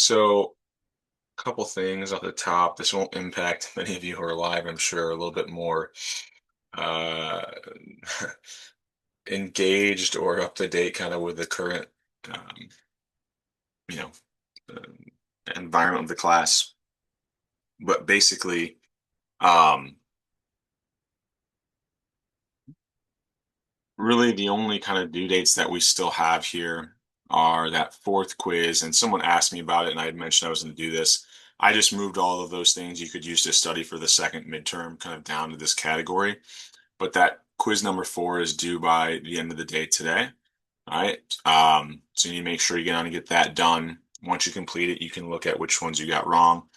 So, a couple things off the top. This won't impact many of you who are live, I'm sure, a little bit more uh, engaged or up to date kind of with the current, um, you know, uh, environment of the class. But basically, um, really the only kind of due dates that we still have here are that fourth quiz. And someone asked me about it, and I had mentioned I was going to do this. I just moved all of those things you could use to study for the second midterm kind of down to this category. But that quiz number 4 is due by the end of the day today. All right. So you need to make sure you get on and get that done. Once you complete it, you can look at which ones you got wrong.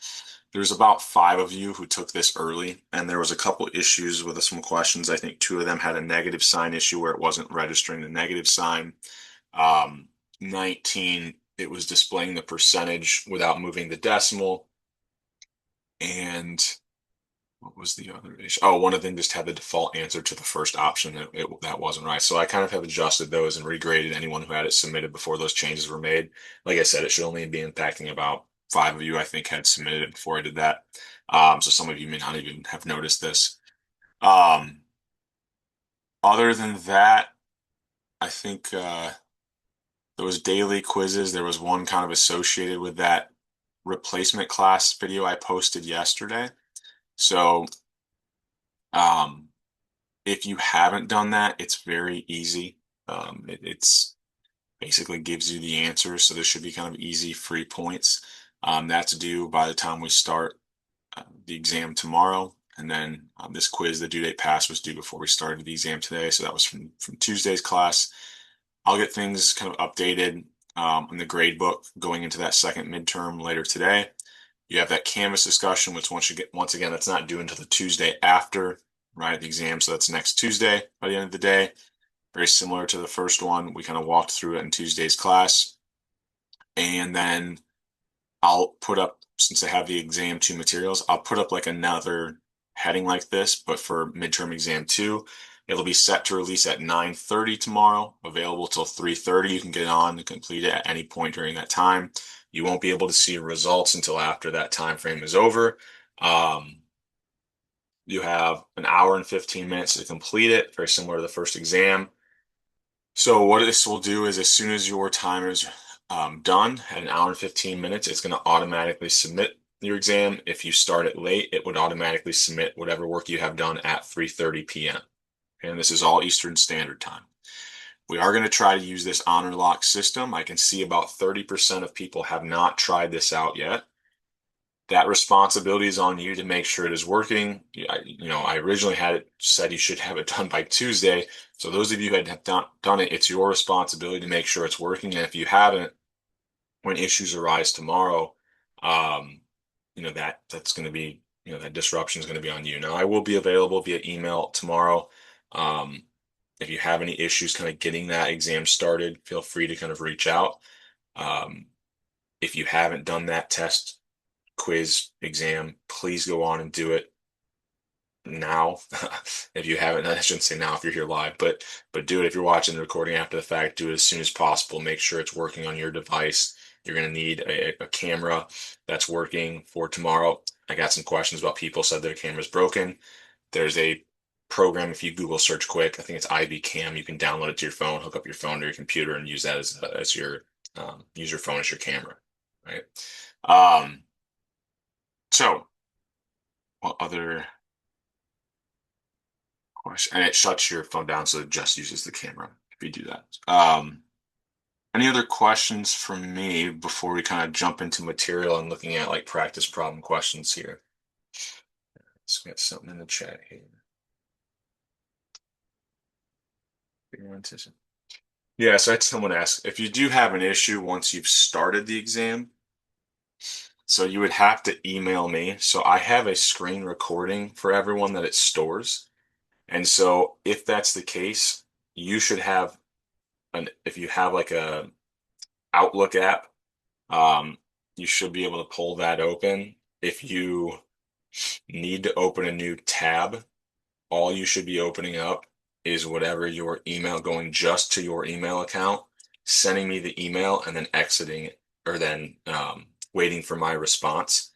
There's about 5 of you who took this early, and there was a couple issues with some questions. I think 2 of them had a negative sign issue where it wasn't registering the negative sign. 19, it was displaying the percentage without moving the decimal. And what was the other issue? Oh, one of them just had the default answer to the first option. That wasn't right. So I kind of have adjusted those and regraded anyone who had it submitted before those changes were made. Like I said, it should only be impacting about 5 of you, I think, had submitted it before I did that. So some of you may not even have noticed this. Um, Other than that, I think those daily quizzes, there was one kind of associated with that replacement class video I posted yesterday. So um, if you haven't done that, it's very easy. It's basically gives you the answers, so this should be kind of easy, free points. That's due by the time we start the exam tomorrow, and then this quiz, the due date pass, was due before we started the exam today, so that was from Tuesday's class. I'll get things kind of updated in the grade book going into that second midterm later today. You have that Canvas discussion, which once again, that's not due until the Tuesday after, right, the exam. So that's next Tuesday by the end of the day. Very similar to the first one. We kind of walked through it in Tuesday's class. And then I'll put up, since I have the exam 2 materials, I'll put up like another heading like this, but for midterm exam 2. It'll be set to release at 9:30 tomorrow, available till 3:30. You can get on and complete it at any point during that time. You won't be able to see results until after that time frame is over. Um, you have an hour and 15 minutes to complete it, very similar to the first exam. So what this will do is as soon as your time is done at an hour and 15 minutes, it's going to automatically submit your exam. If you start it late, it would automatically submit whatever work you have done at 3:30 p.m. And this is all Eastern Standard Time. We are going to try to use this honor lock system. I can see about 30% of people have not tried this out yet. That responsibility is on you to make sure it is working. I originally had it said you should have it done by Tuesday. So those of you who have not done it, it's your responsibility to make sure it's working. And if you haven't, when issues arise tomorrow, um, that's going to be, that disruption is going to be on you. Now, I will be available via email tomorrow. Um, if you have any issues kind of getting that exam started, feel free to kind of reach out. Um, if you haven't done that test, quiz, exam, please go on and do it now. If you haven't, I shouldn't say now if you're here live, but do it if you're watching the recording after the fact. Do it as soon as possible. Make sure it's working on your device. You're going to need a camera that's working for tomorrow. I got some questions about people said their camera's broken. There's a program, if you Google search quick, I think it's IB Cam. You can download it to your phone, hook up your phone to your computer, and use that as your use your phone as your camera, right? Um, so, what other question? And it shuts your phone down, so it just uses the camera if you do that. Any other questions from me before we kind of jump into material and looking at like practice problem questions here? Let's get something in the chat here. Yeah, so I had someone ask if you do have an issue once you've started the exam, so you would have to email me. So I have a screen recording for everyone that it stores. And so if that's the case, you should have if you have like a Outlook app, um, you should be able to pull that open. If you need to open a new tab, all you should be opening up is whatever your email, going just to your email account, sending me the email, and then exiting it, or then waiting for my response.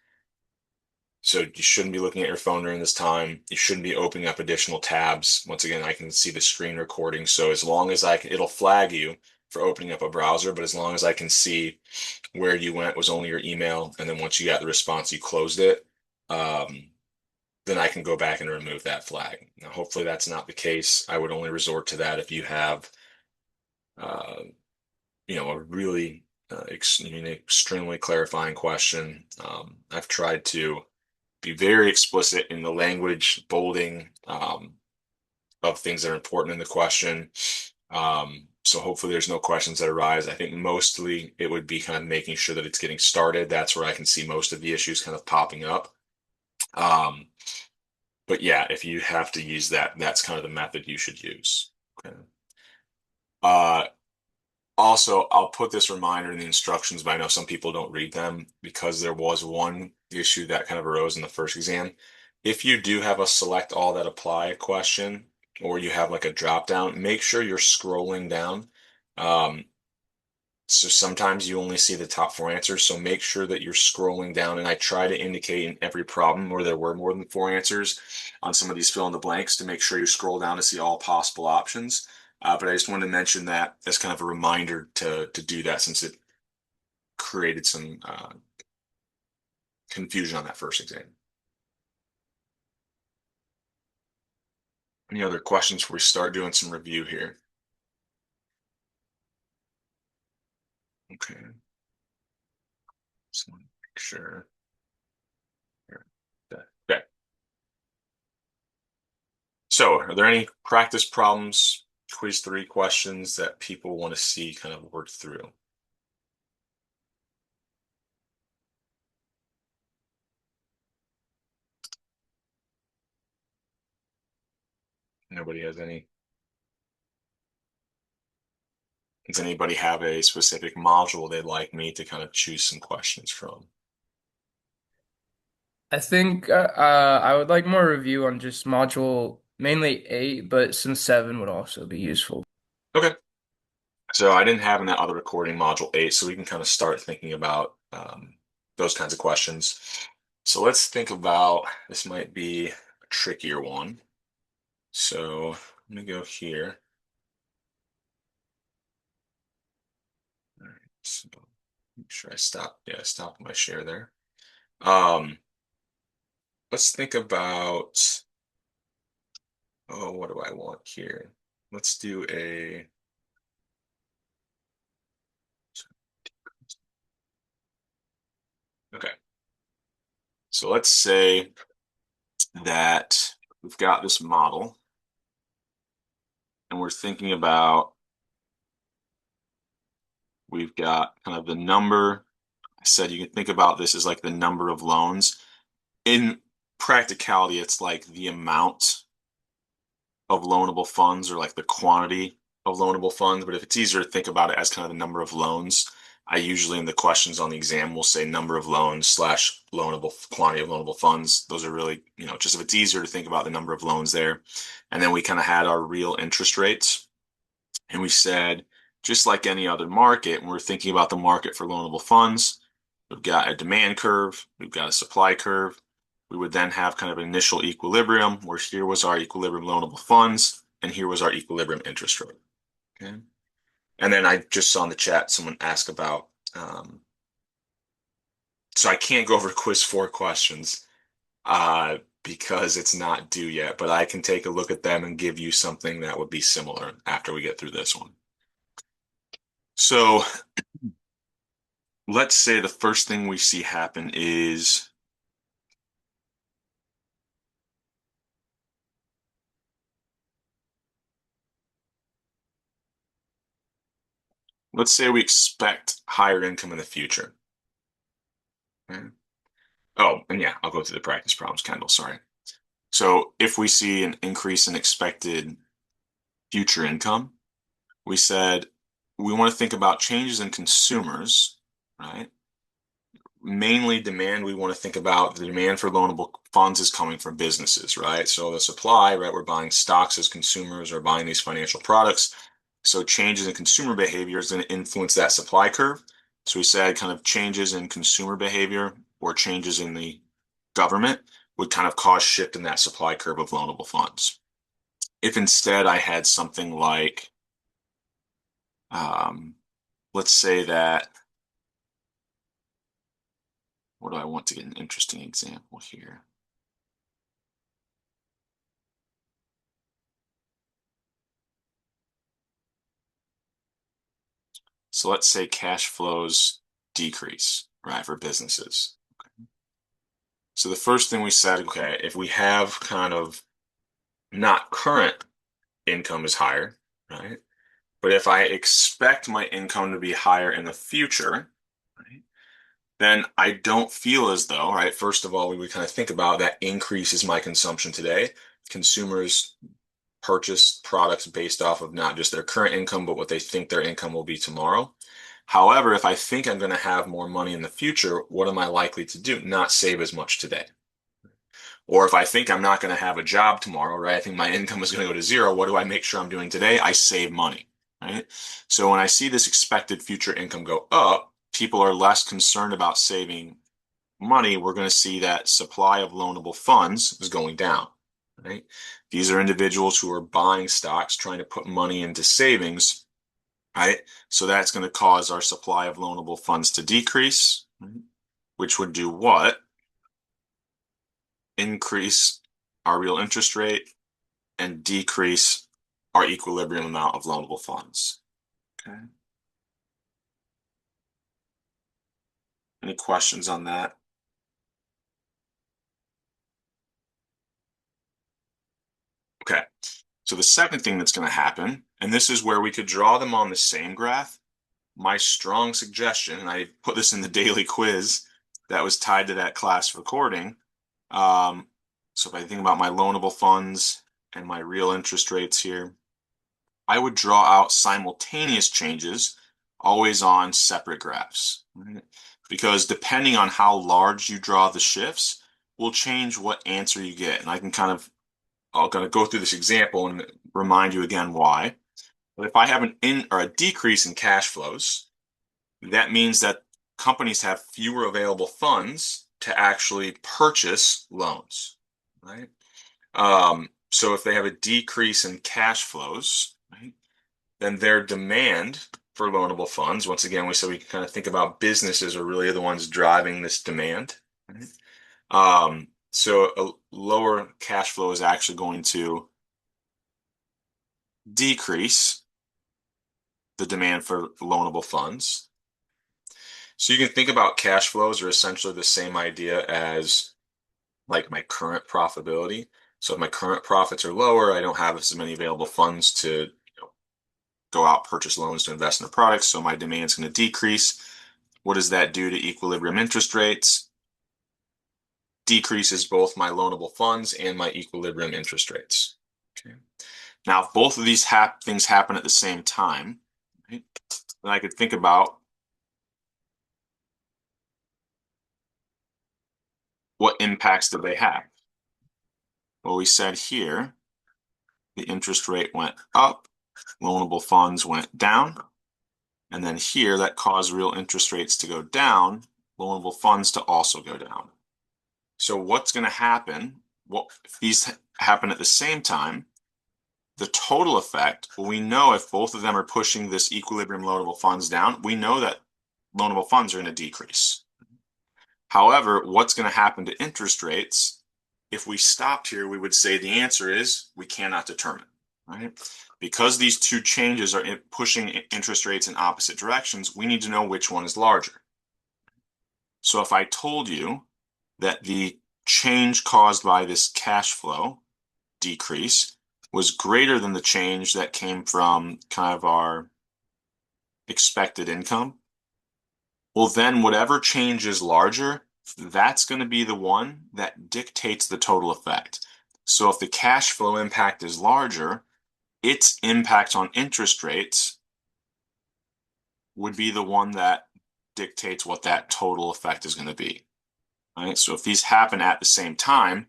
So you shouldn't be looking at your phone during this time. You shouldn't be opening up additional tabs. Once again, I can see the screen recording. So as long as I can, it'll flag you for opening up a browser, but as long as I can see where you went was only your email, and then once you got the response, you closed it, um, then I can go back and remove that flag. Now, hopefully that's not the case. I would only resort to that if you have, uh, a really extremely clarifying question. I've tried to be very explicit in the language, bolding of things that are important in the question. So hopefully there's no questions that arise. I think mostly it would be kind of making sure that it's getting started. That's where I can see most of the issues kind of popping up. Um, but yeah, if you have to use that, that's kind of the method you should use. Okay. Uh, Also, I'll put this reminder in the instructions, but I know some people don't read them because there was one issue that kind of arose in the first exam. If you do have a select all that apply question, or you have like a drop down, make sure you're scrolling down. Um, so sometimes you only see the top four answers, so make sure that you're scrolling down. And I try to indicate in every problem where there were more than four answers on some of these fill in the blanks to make sure you scroll down to see all possible options. But I just wanted to mention that as kind of a reminder to do that since it created some confusion on that first exam. Any other questions before we start doing some review here? Okay, just want to make sure. Okay. So, are there any practice problems, quiz three questions that people want to see kind of worked through? Nobody has any? Does anybody have a specific module they'd like me to kind of choose some questions from? I think I would like more review on just module mainly 8, but some 7 would also be useful. Okay. So I didn't have in that other recording module 8, so we can kind of start thinking about those kinds of questions. So let's think about, this might be a trickier one. So let me go here. All right, so make sure I stop. Yeah, I stopped my share there. Um, let's think about, oh, what do I want here? Let's do a, okay. So let's say that we've got this model and we're thinking about, we've got kind of the number. I said you can think about this as like the number of loans. In practicality, it's like the amount of loanable funds or like the quantity of loanable funds. But if it's easier to think about it as kind of the number of loans, I usually in the questions on the exam will say number of loans slash loanable quantity of loanable funds. Those are really, just if it's easier to think about the number of loans there. And then we kind of had our real interest rates. And we said, just like any other market, when we're thinking about the market for loanable funds, we've got a demand curve, we've got a supply curve. We would then have kind of an initial equilibrium where here was our equilibrium loanable funds and here was our equilibrium interest rate. Okay. And then I just saw in the chat someone ask about, so I can't go over quiz four questions because it's not due yet, but I can take a look at them and give you something that would be similar after we get through this one. So let's say the first thing we see happen is let's say we expect higher income in the future. Okay. Oh, and yeah, I'll go through the practice problems, Kendall. Sorry. So if we see an increase in expected future income, we said we want to think about changes in consumers, right? Mainly demand, we want to think about the demand for loanable funds is coming from businesses, right? So the supply, right? We're buying stocks as consumers or buying these financial products. So changes in consumer behavior is going to influence that supply curve. So we said kind of changes in consumer behavior or changes in the government would kind of cause shift in that supply curve of loanable funds. If instead I had something like, um, let's say that, what do I want to get an interesting example here? So let's say cash flows decrease, right, for businesses. So the first thing we said, okay, if we have kind of not current income is higher, right? But if I expect my income to be higher in the future, right, then I don't feel as though, right? First of all, we would kind of think about that increases my consumption today. Consumers purchase products based off of not just their current income, but what they think their income will be tomorrow. However, if I think I'm going to have more money in the future, what am I likely to do? Not save as much today. Or if I think I'm not going to have a job tomorrow, right? I think my income is going to go to zero. What do I make sure I'm doing today? I save money, right? So when I see this expected future income go up, people are less concerned about saving money. We're going to see that supply of loanable funds is going down, right? These are individuals who are buying stocks, trying to put money into savings, right? So that's going to cause our supply of loanable funds to decrease, right? Which would do what? Increase our real interest rate and decrease our equilibrium amount of loanable funds. Okay. Any questions on that? Okay. So the second thing that's going to happen, and this is where we could draw them on the same graph, my strong suggestion, and I put this in the daily quiz that was tied to that class recording. Um, so if I think about my loanable funds and my real interest rates here, I would draw out simultaneous changes always on separate graphs. Right? Because depending on how large you draw the shifts will change what answer you get. And I can kind of, I'll kind of go through this example and remind you again why. But if I have an in or a decrease in cash flows, that means that companies have fewer available funds to actually purchase loans, right? So if they have a decrease in cash flows, right, then their demand for loanable funds, once again, we said we can kind of think about businesses are really the ones driving this demand, right? So a lower cash flow is actually going to decrease the demand for loanable funds. So you can think about cash flows are essentially the same idea as like my current profitability. So if my current profits are lower, I don't have as many available funds to go out, purchase loans to invest in the products. So my demand is going to decrease. What does that do to equilibrium interest rates? Decreases both my loanable funds and my equilibrium interest rates. Okay. Now, if both of these things happen at the same time, right, then I could think about what impacts do they have. Well, we said here the interest rate went up, loanable funds went down, and then here that caused real interest rates to go down, loanable funds to also go down. So what's going to happen? Well, if these happen at the same time, the total effect, well, we know if both of them are pushing this equilibrium loanable funds down, we know that loanable funds are going to decrease. However, what's going to happen to interest rates? If we stopped here, we would say the answer is we cannot determine, right? Because these two changes are pushing interest rates in opposite directions, we need to know which one is larger. So if I told you that the change caused by this cash flow decrease was greater than the change that came from kind of our expected income, well, then whatever change is larger, that's going to be the one that dictates the total effect. So if the cash flow impact is larger, its impact on interest rates would be the one that dictates what that total effect is going to be. Right? So if these happen at the same time,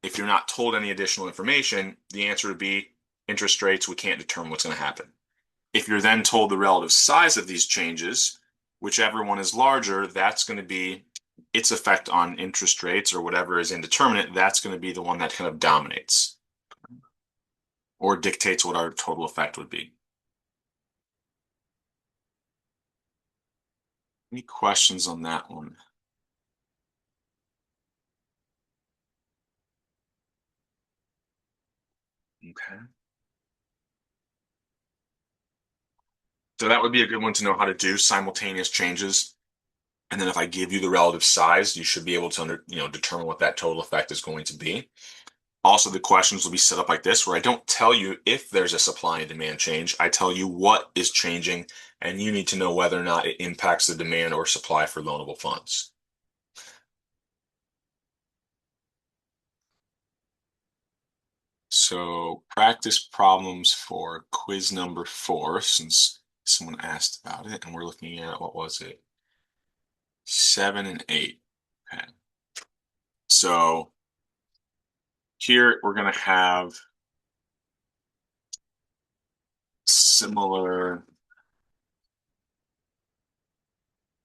if you're not told any additional information, the answer would be interest rates, we can't determine what's going to happen. If you're then told the relative size of these changes, whichever one is larger, that's going to be its effect on interest rates or whatever is indeterminate. That's going to be the one that kind of dominates or dictates what our total effect would be. Any questions on that one? Okay. So that would be a good one to know how to do simultaneous changes. And then if I give you the relative size, you should be able to determine what that total effect is going to be. Also, the questions will be set up like this, where I don't tell you if there's a supply and demand change. I tell you what is changing, and you need to know whether or not it impacts the demand or supply for loanable funds. So practice problems for quiz number 4, since someone asked about it, and we're looking at, what was it? 7 and 8. Okay. So here we're going to have similar,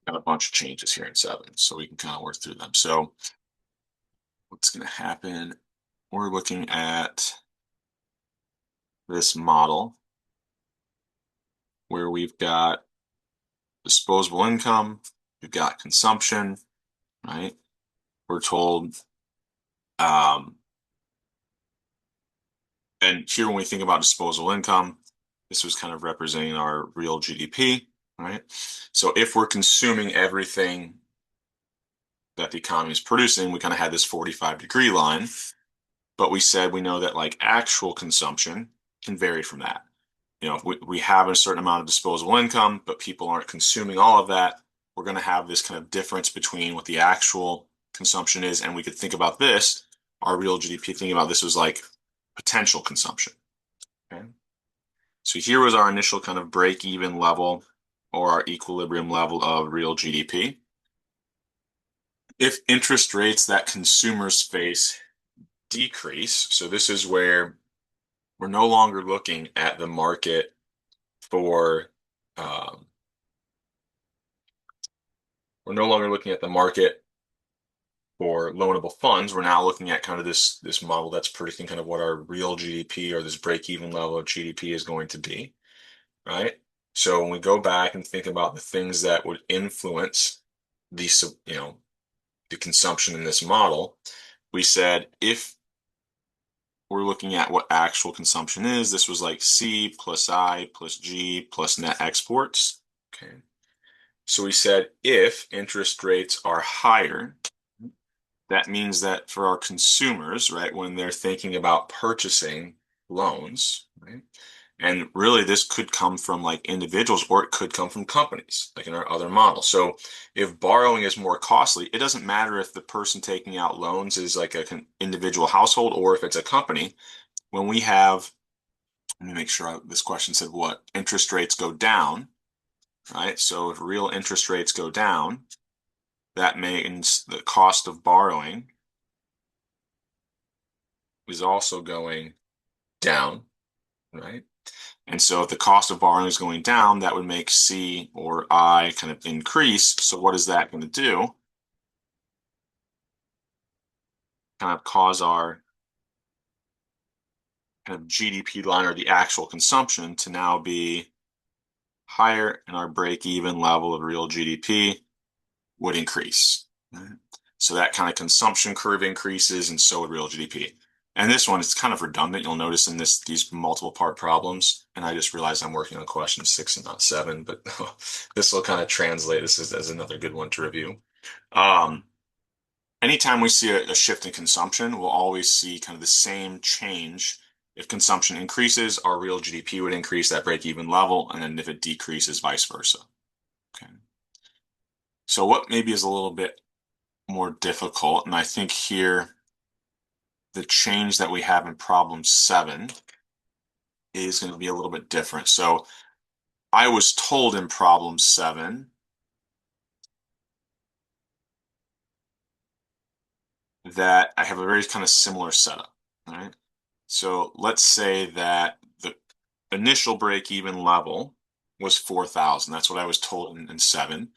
got a bunch of changes here in 7, so we can kind of work through them. So what's going to happen? We're looking at this model where we've got disposable income, we've got consumption, right? We're told, um, and here when we think about disposable income, this was kind of representing our real GDP, right? So if we're consuming everything that the economy is producing, we kind of had this 45-degree line, but we said we know that like actual consumption can vary from that. If we have a certain amount of disposable income, but people aren't consuming all of that, we're going to have this kind of difference between what the actual consumption is. And we could think about this, our real GDP, thinking about this was like potential consumption. Okay. So here was our initial kind of break even level or our equilibrium level of real GDP. If interest rates that consumers face decrease, so this is where we're no longer looking at the market for um, we're no longer looking at the market for loanable funds. We're now looking at kind of this model that's predicting kind of what our real GDP or this break-even level of GDP is going to be, right? So when we go back and think about the things that would influence the the consumption in this model, we said if we're looking at what actual consumption is, this was like C plus I plus G plus net exports. Okay. So we said if interest rates are higher, that means that for our consumers, right, when they're thinking about purchasing loans, right, and really this could come from like individuals or it could come from companies, like in our other model. So if borrowing is more costly, it doesn't matter if the person taking out loans is like an individual household or if it's a company. When we have, let me make sure this question said what, interest rates go down, right? So if real interest rates go down, that means the cost of borrowing is also going down, right? And so if the cost of borrowing is going down, that would make C or I kind of increase. So what is that going to do? Kind of cause our kind of GDP line or the actual consumption to now be higher and our break-even level of real GDP would increase. Right? So that kind of consumption curve increases and so would real GDP. And this one is kind of redundant. You'll notice in these multiple part problems, and I just realized I'm working on question 6 and not 7, but this will kind of translate this as another good one to review. Um, Anytime we see a shift in consumption, we'll always see kind of the same change. If consumption increases, our real GDP would increase that break-even level, and then if it decreases, vice versa. Okay. So what maybe is a little bit more difficult, and I think here the change that we have in problem 7 is going to be a little bit different. So I was told in problem 7 that I have a very kind of similar setup, right? So let's say that the initial break-even level was 4,000. That's what I was told in seven.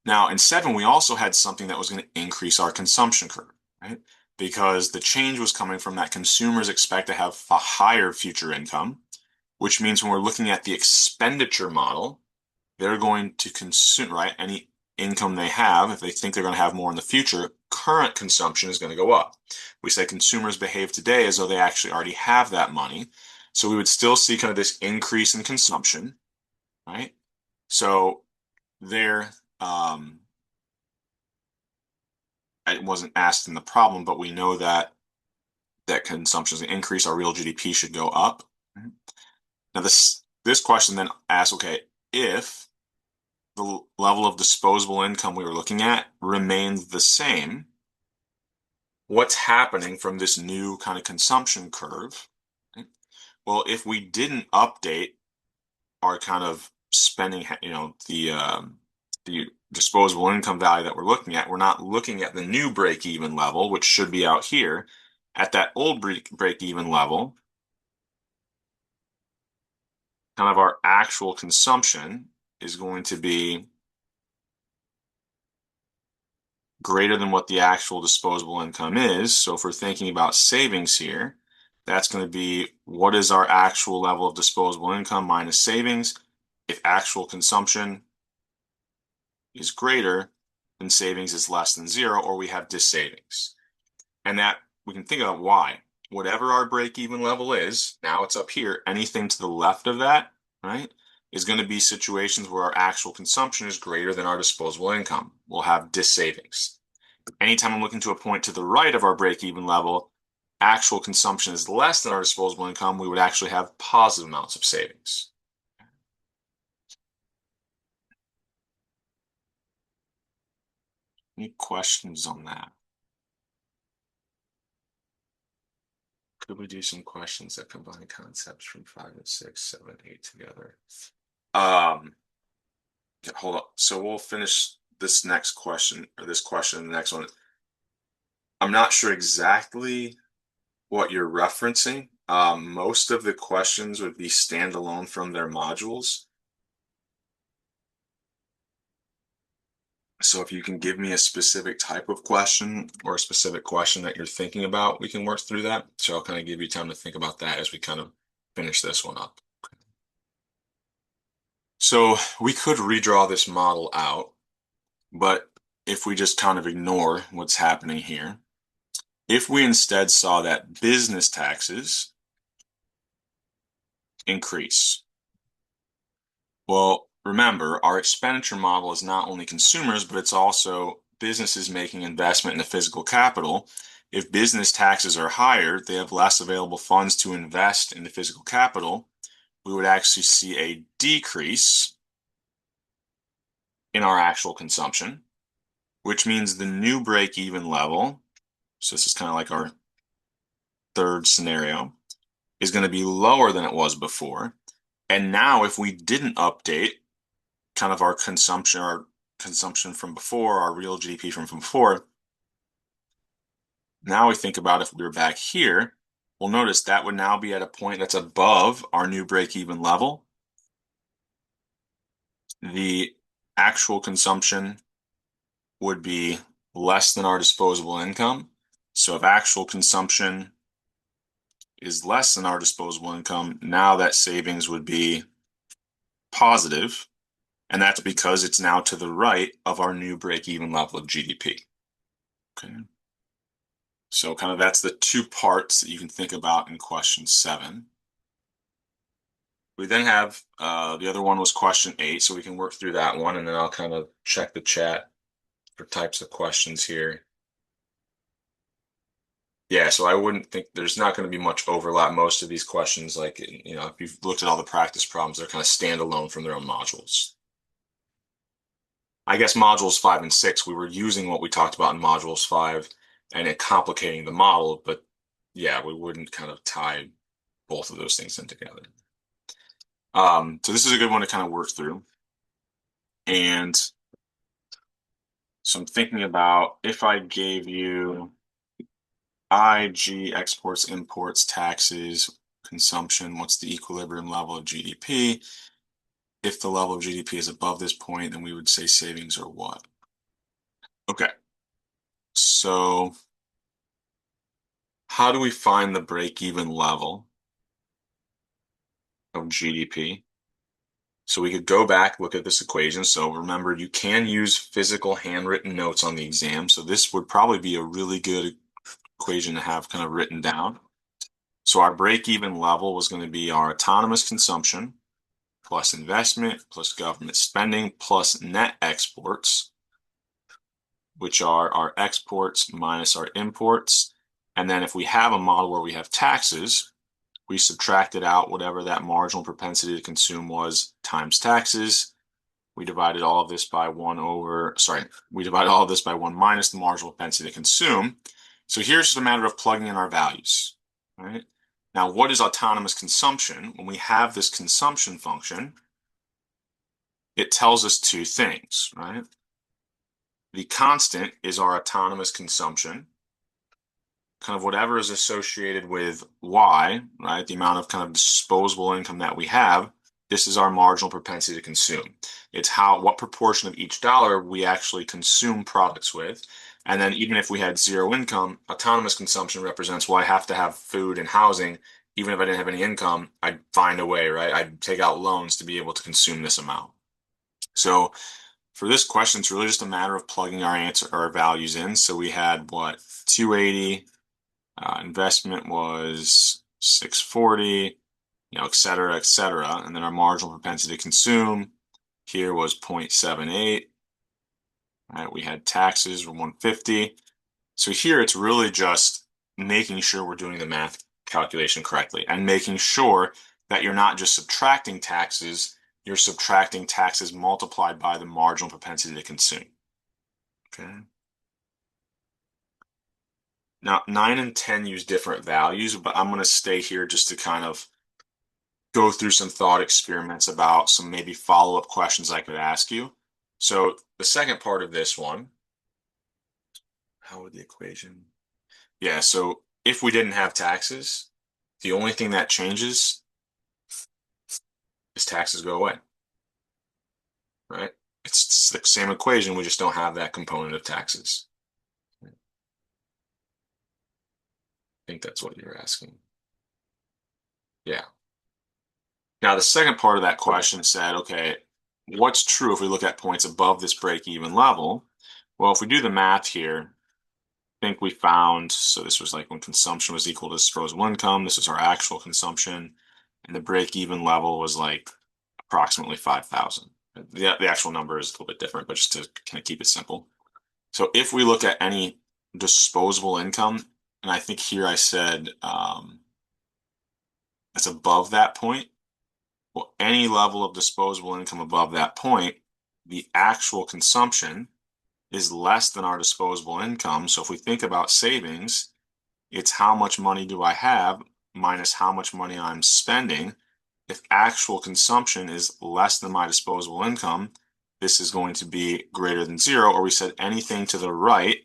Now, in seven, we also had something that was going to increase our consumption curve, right? Because the change was coming from that consumers expect to have a higher future income, which means when we're looking at the expenditure model, they're going to consume, right? Any income they have, if they think they're going to have more in the future, current consumption is going to go up. We say consumers behave today as though they actually already have that money. So we would still see kind of this increase in consumption, right? So there, it wasn't asked in the problem, but we know that consumption is going to increase, our real GDP should go up. Now this question then asks, okay, if the level of disposable income we were looking at remains the same, what's happening from this new kind of consumption curve? Well, if we didn't update our kind of spending, the disposable income value that we're looking at, we're not looking at the new break-even level, which should be out here. At that old break-even level, kind of our actual consumption is going to be greater than what the actual disposable income is. So if we're thinking about savings here, that's going to be what is our actual level of disposable income minus savings. If actual consumption is greater, then savings is less than zero, or we have dissavings. And that we can think about why. Whatever our break-even level is, now it's up here, anything to the left of that, right, is going to be situations where our actual consumption is greater than our disposable income. We'll have dissavings. Anytime I'm looking to a point to the right of our break-even level, actual consumption is less than our disposable income, we would actually have positive amounts of savings. Any questions on that? Could we do some questions that combine concepts from 5 and 6, 7, 8 together? Hold up. So we'll finish this next question, or this question, and the next one. I'm not sure exactly what you're referencing. Most of the questions would be standalone from their modules. So if you can give me a specific type of question or a specific question that you're thinking about, we can work through that. So I'll kind of give you time to think about that as we kind of finish this one up. So we could redraw this model out, but if we just kind of ignore what's happening here, if we instead saw that business taxes increase, well, remember, our expenditure model is not only consumers, but it's also businesses making investment in the physical capital. If business taxes are higher, they have less available funds to invest in the physical capital. We would actually see a decrease in our actual consumption, which means the new break-even level, so this is kind of like our third scenario, is going to be lower than it was before. And now if we didn't update kind of our consumption from before, our real GDP from before, now we think about if we were back here, we'll notice that would now be at a point that's above our new break-even level. The actual consumption would be less than our disposable income. So if actual consumption is less than our disposable income, now that savings would be positive, and that's because it's now to the right of our new break-even level of GDP. Okay. So kind of that's the two parts that you can think about in question 7. We then have the other one was question 8, so we can work through that one, and then I'll kind of check the chat for types of questions here. Yeah, so I wouldn't think there's not going to be much overlap. Most of these questions, like, if you've looked at all the practice problems, they're kind of standalone from their own modules. I guess modules 5 and 6, we were using what we talked about in modules 5 and it complicating the model, but yeah, we wouldn't kind of tie both of those things in together. So this is a good one to kind of work through. And so I'm thinking about if I gave you IG, exports, imports, taxes, consumption, what's the equilibrium level of GDP? if the level of GDP is above this point, then we would say savings are what? Okay, so how do we find the break-even level of GDP? So we could go back, look at this equation. So remember, you can use physical handwritten notes on the exam. So this would probably be a really good equation to have kind of written down. So our break-even level was going to be our autonomous consumption plus investment plus government spending plus net exports, which are our exports minus our imports. And then if we have a model where we have taxes, we subtracted out whatever that marginal propensity to consume was times taxes. We divided all of this by we divided all of this by 1 minus the marginal propensity to consume. So here's just a matter of plugging in our values, right? Now, what is autonomous consumption? When we have this consumption function, it tells us two things, right? The constant is our autonomous consumption, kind of whatever is associated with Y, right? The amount of kind of disposable income that we have. This is our marginal propensity to consume. It's what proportion of each dollar we actually consume products with. And then even if we had zero income, autonomous consumption represents, well, I have to have food and housing. Even if I didn't have any income, I'd find a way, right? I'd take out loans to be able to consume this amount. So for this question, it's really just a matter of plugging our values in. So we had what, 280, investment was 640, et cetera, et cetera. And then our marginal propensity to consume here was 0.78. Right, we had taxes were 150. So here it's really just making sure we're doing the math calculation correctly and making sure that you're not just subtracting taxes, you're subtracting taxes multiplied by the marginal propensity to consume. Okay. Now, 9 and 10 use different values, but I'm going to stay here just to kind of go through some thought experiments about some maybe follow-up questions I could ask you. So the second part of this one, how would the equation? Yeah, so if we didn't have taxes, the only thing that changes is taxes go away, right? It's the same equation, we just don't have that component of taxes. I think that's what you're asking. Yeah. Now, the second part of that question said, okay, what's true if we look at points above this break-even level? Well, if we do the math here, I think we found, so this was like when consumption was equal to disposable income, this is our actual consumption, and the break-even level was like approximately 5,000. The actual number is a little bit different, but just to kind of keep it simple. So if we look at any disposable income, and I think here I said it's above that point, well, any level of disposable income above that point, the actual consumption is less than our disposable income. So if we think about savings, it's how much money do I have minus how much money I'm spending. If actual consumption is less than my disposable income, this is going to be greater than zero, or we said anything to the right,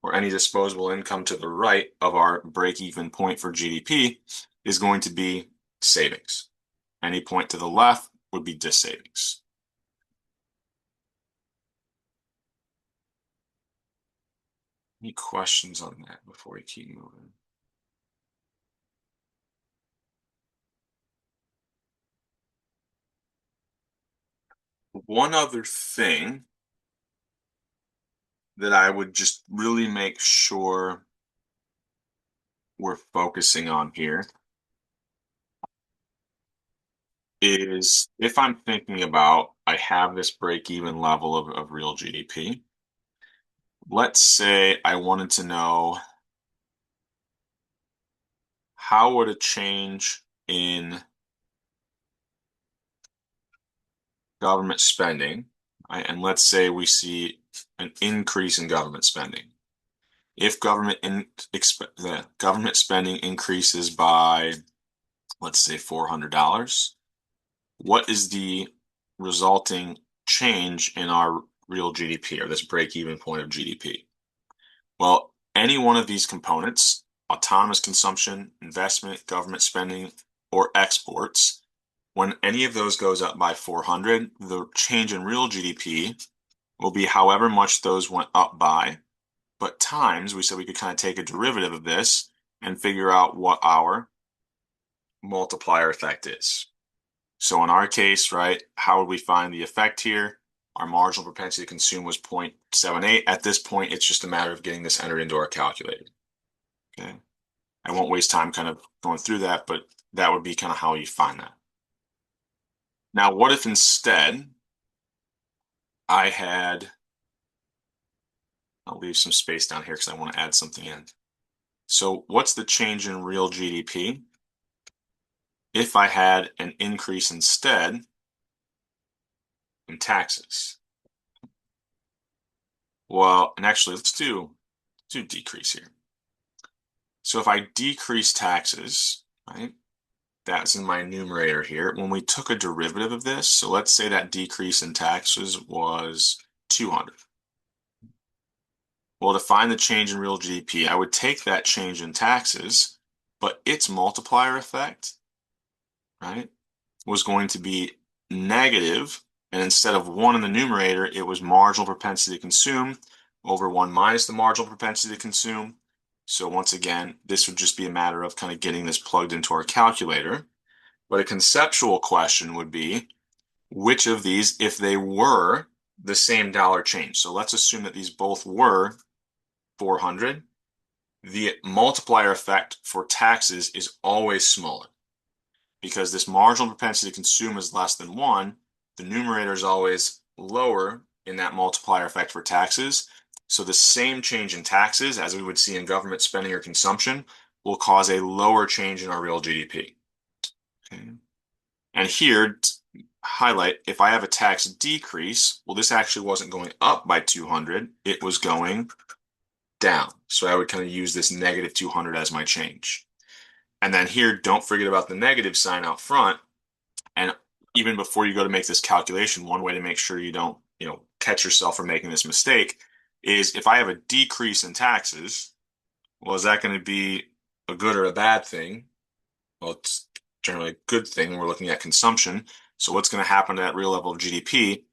or any disposable income to the right of our break-even point for GDP is going to be savings. Any point to the left would be dissavings. Any questions on that before we keep moving? One other thing that I would just really make sure we're focusing on here is if I'm thinking about I have this break-even level of real GDP. Let's say I wanted to know how would a change in government spending, right? And let's say we see an increase in government spending. If the government spending increases by, let's say, $400, what is the resulting change in our real GDP or this break-even point of GDP? Well, any one of these components, autonomous consumption, investment, government spending, or exports, When any of those goes up by 400, the change in real GDP will be however much those went up by, but times, we said we could kind of take a derivative of this and figure out what our multiplier effect is. So in our case, right, how would we find the effect here? Our marginal propensity to consume was 0.78. At this point, it's just a matter of getting this entered into our calculator. Okay. I won't waste time kind of going through that, but that would be kind of how you find that. Now, what if instead I had, I'll leave some space down here because I want to add something in. So what's the change in real GDP if I had an increase instead in taxes? Well, and actually, let's do decrease here. So if I decrease taxes, right, that's in my numerator here. When we took a derivative of this, so let's say that decrease in taxes was 200. Well, to find the change in real GDP, I would take that change in taxes, but its multiplier effect, right, was going to be negative, and instead of 1 in the numerator, it was marginal propensity to consume over 1 minus the marginal propensity to consume. So once again, this would just be a matter of kind of getting this plugged into our calculator. But a conceptual question would be, which of these, if they were the same dollar change, so let's assume that these both were 400, the multiplier effect for taxes is always smaller because this marginal propensity to consume is less than 1. The numerator is always lower in that multiplier effect for taxes. So the same change in taxes as we would see in government spending or consumption will cause a lower change in our real GDP. Okay. And here, highlight, if I have a tax decrease, well, this actually wasn't going up by 200, it was going down. So I would kind of use this negative 200 as my change. And then here, don't forget about the negative sign out front. And even before you go to make this calculation, one way to make sure you don't, catch yourself from making this mistake is if I have a decrease in taxes, well, is that going to be a good or a bad thing? Well, it's generally a good thing when we're looking at consumption. So what's going to happen to that real level of GDP?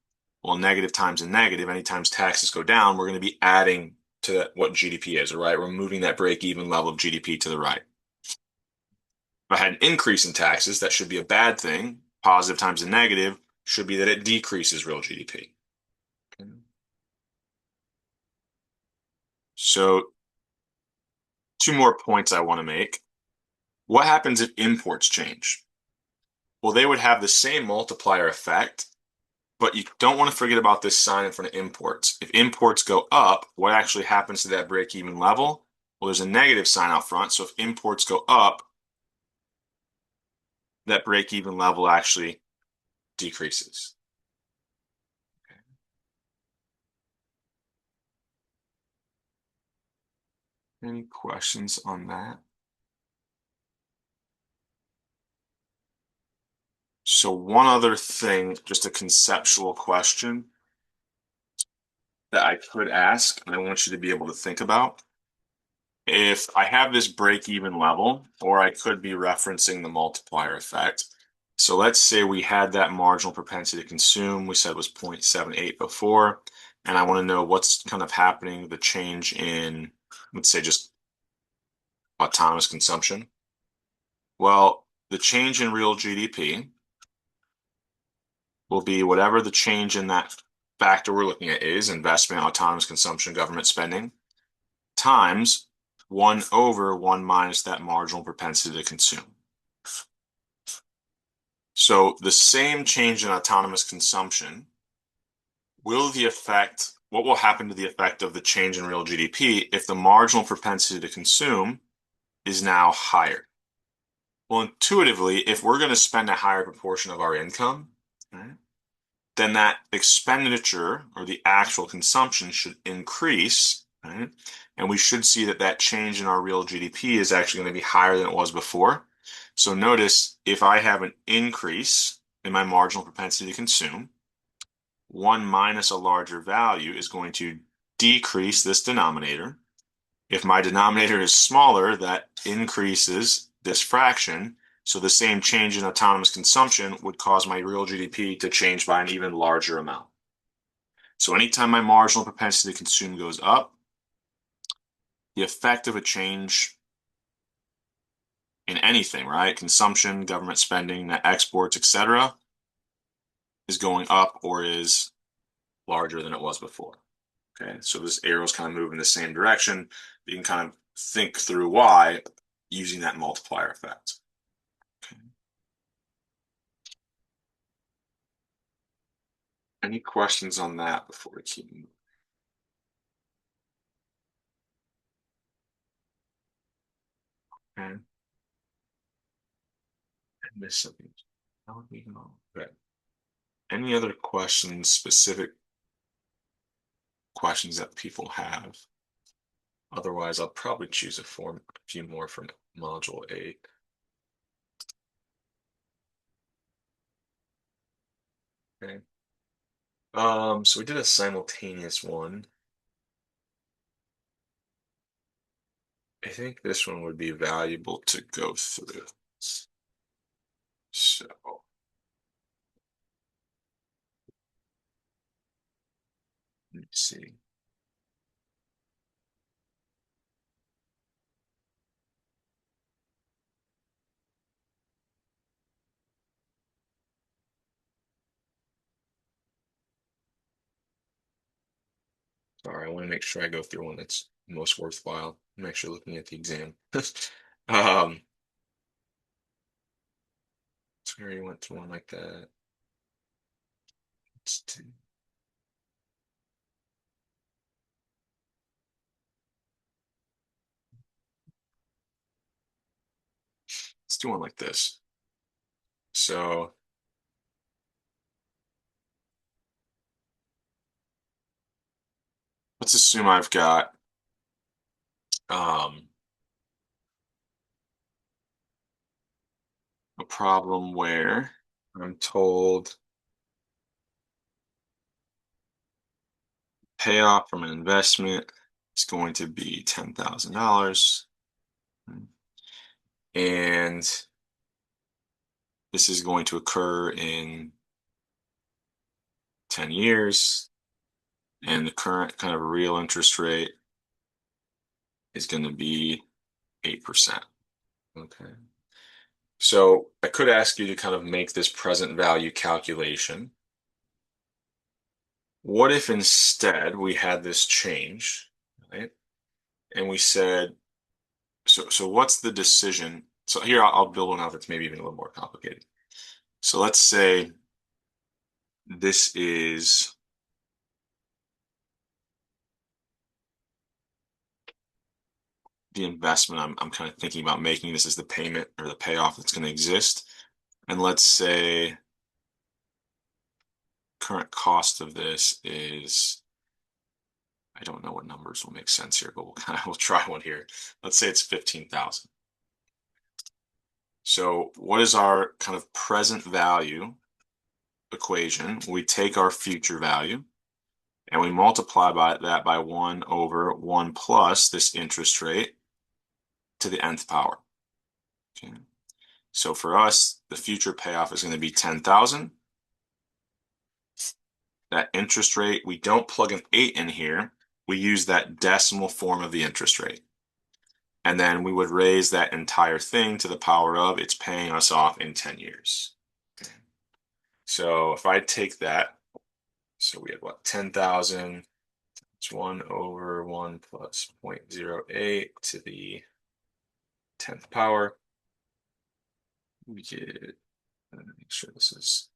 Well, negative times a negative, anytime taxes go down, we're going to be adding to what GDP is, all right? We're moving that break-even level of GDP to the right. If I had an increase in taxes, that should be a bad thing. Positive times a negative should be that it decreases real GDP. Okay. So 2 more points I want to make. What happens if imports change? Well, they would have the same multiplier effect, but you don't want to forget about this sign in front of imports. If imports go up, what actually happens to that break-even level? Well, there's a negative sign out front. So if imports go up, that break-even level actually decreases. Any questions on that? So one other thing, just a conceptual question that I could ask, and I want you to be able to think about. If I have this break-even level, or I could be referencing the multiplier effect. So let's say we had that marginal propensity to consume, we said was 0.78 before, and I want to know what's kind of happening, the change in, let's say, just autonomous consumption. Well, the change in real GDP will be whatever the change in that factor we're looking at is, investment, autonomous consumption, government spending, times 1 over 1 minus that marginal propensity to consume. So the same change in autonomous consumption what will happen to the effect of the change in real GDP if the marginal propensity to consume is now higher? Well, intuitively, if we're going to spend a higher proportion of our income, right, then that expenditure or the actual consumption should increase, right? And we should see that that change in our real GDP is actually going to be higher than it was before. So notice if I have an increase in my marginal propensity to consume, 1 minus a larger value is going to decrease this denominator. If my denominator is smaller, that increases this fraction. So the same change in autonomous consumption would cause my real GDP to change by an even larger amount. So anytime my marginal propensity to consume goes up, the effect of a change in anything, right? Consumption, government spending, net exports, etc., is going up or is larger than it was before. Okay, so this arrow is kind of moving the same direction. You can kind of think through why using that multiplier effect. Okay. Any questions on that before we keep moving? Okay. I missed something. How would we know? Okay. Any other questions, specific questions that people have? Otherwise, I'll probably choose a few more from Module 8. Okay. So we did a simultaneous one. I think this one would be valuable to go through. So let me see. Sorry, I want to make sure I go through one that's most worthwhile. I'm actually looking at the exam. Um, so we already went through one like that. Let's do one like this. So let's assume I've got um, a problem where I'm told payoff from an investment is going to be $10,000. And this is going to occur in 10 years. And the current kind of real interest rate is going to be 8%. Okay. So I could ask you to kind of make this present value calculation. What if instead we had this change, right? And we said, so what's the decision? So here I'll build one out that's maybe even a little more complicated. So let's say this is the investment I'm kind of thinking about making. This is the payment or the payoff that's going to exist. And let's say current cost of this is, I don't know what numbers will make sense here, but we'll try one here. Let's say it's 15,000. So what is our kind of present value equation? We take our future value and we multiply that by 1 over 1 plus this interest rate to the nth power. Okay. So for us, the future payoff is going to be 10,000. That interest rate, we don't plug an 8 in here. We use that decimal form of the interest rate. And then we would raise that entire thing to the power of it's paying us off in 10 years. Okay. So if I take that, so we have what, 10,000, it's 1 over 1 plus 0.08 to the 10th power. We get, make sure this is,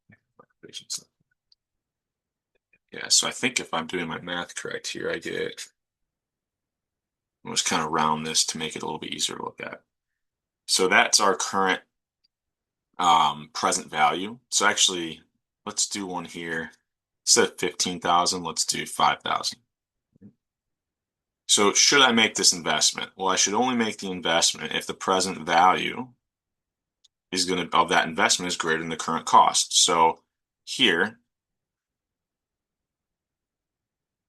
yeah, so I think if I'm doing my math correct here, I get, I'll just kind of round this to make it a little bit easier to look at. So that's our current present value. So actually, let's do one here. Instead of 15,000, let's do 5,000. So should I make this investment? Well, I should only make the investment if the present value is going to, of that investment is greater than the current cost. So here,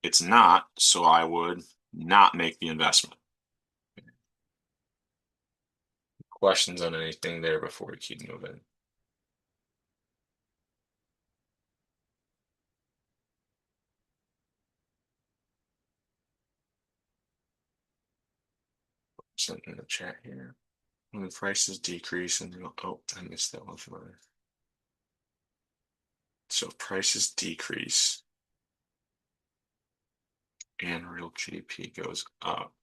it's not, so I would not make the investment. questions on anything there before we keep moving? Something in the chat here. When the prices decrease and oh, I missed that one for my. So if prices decrease and real GDP goes up,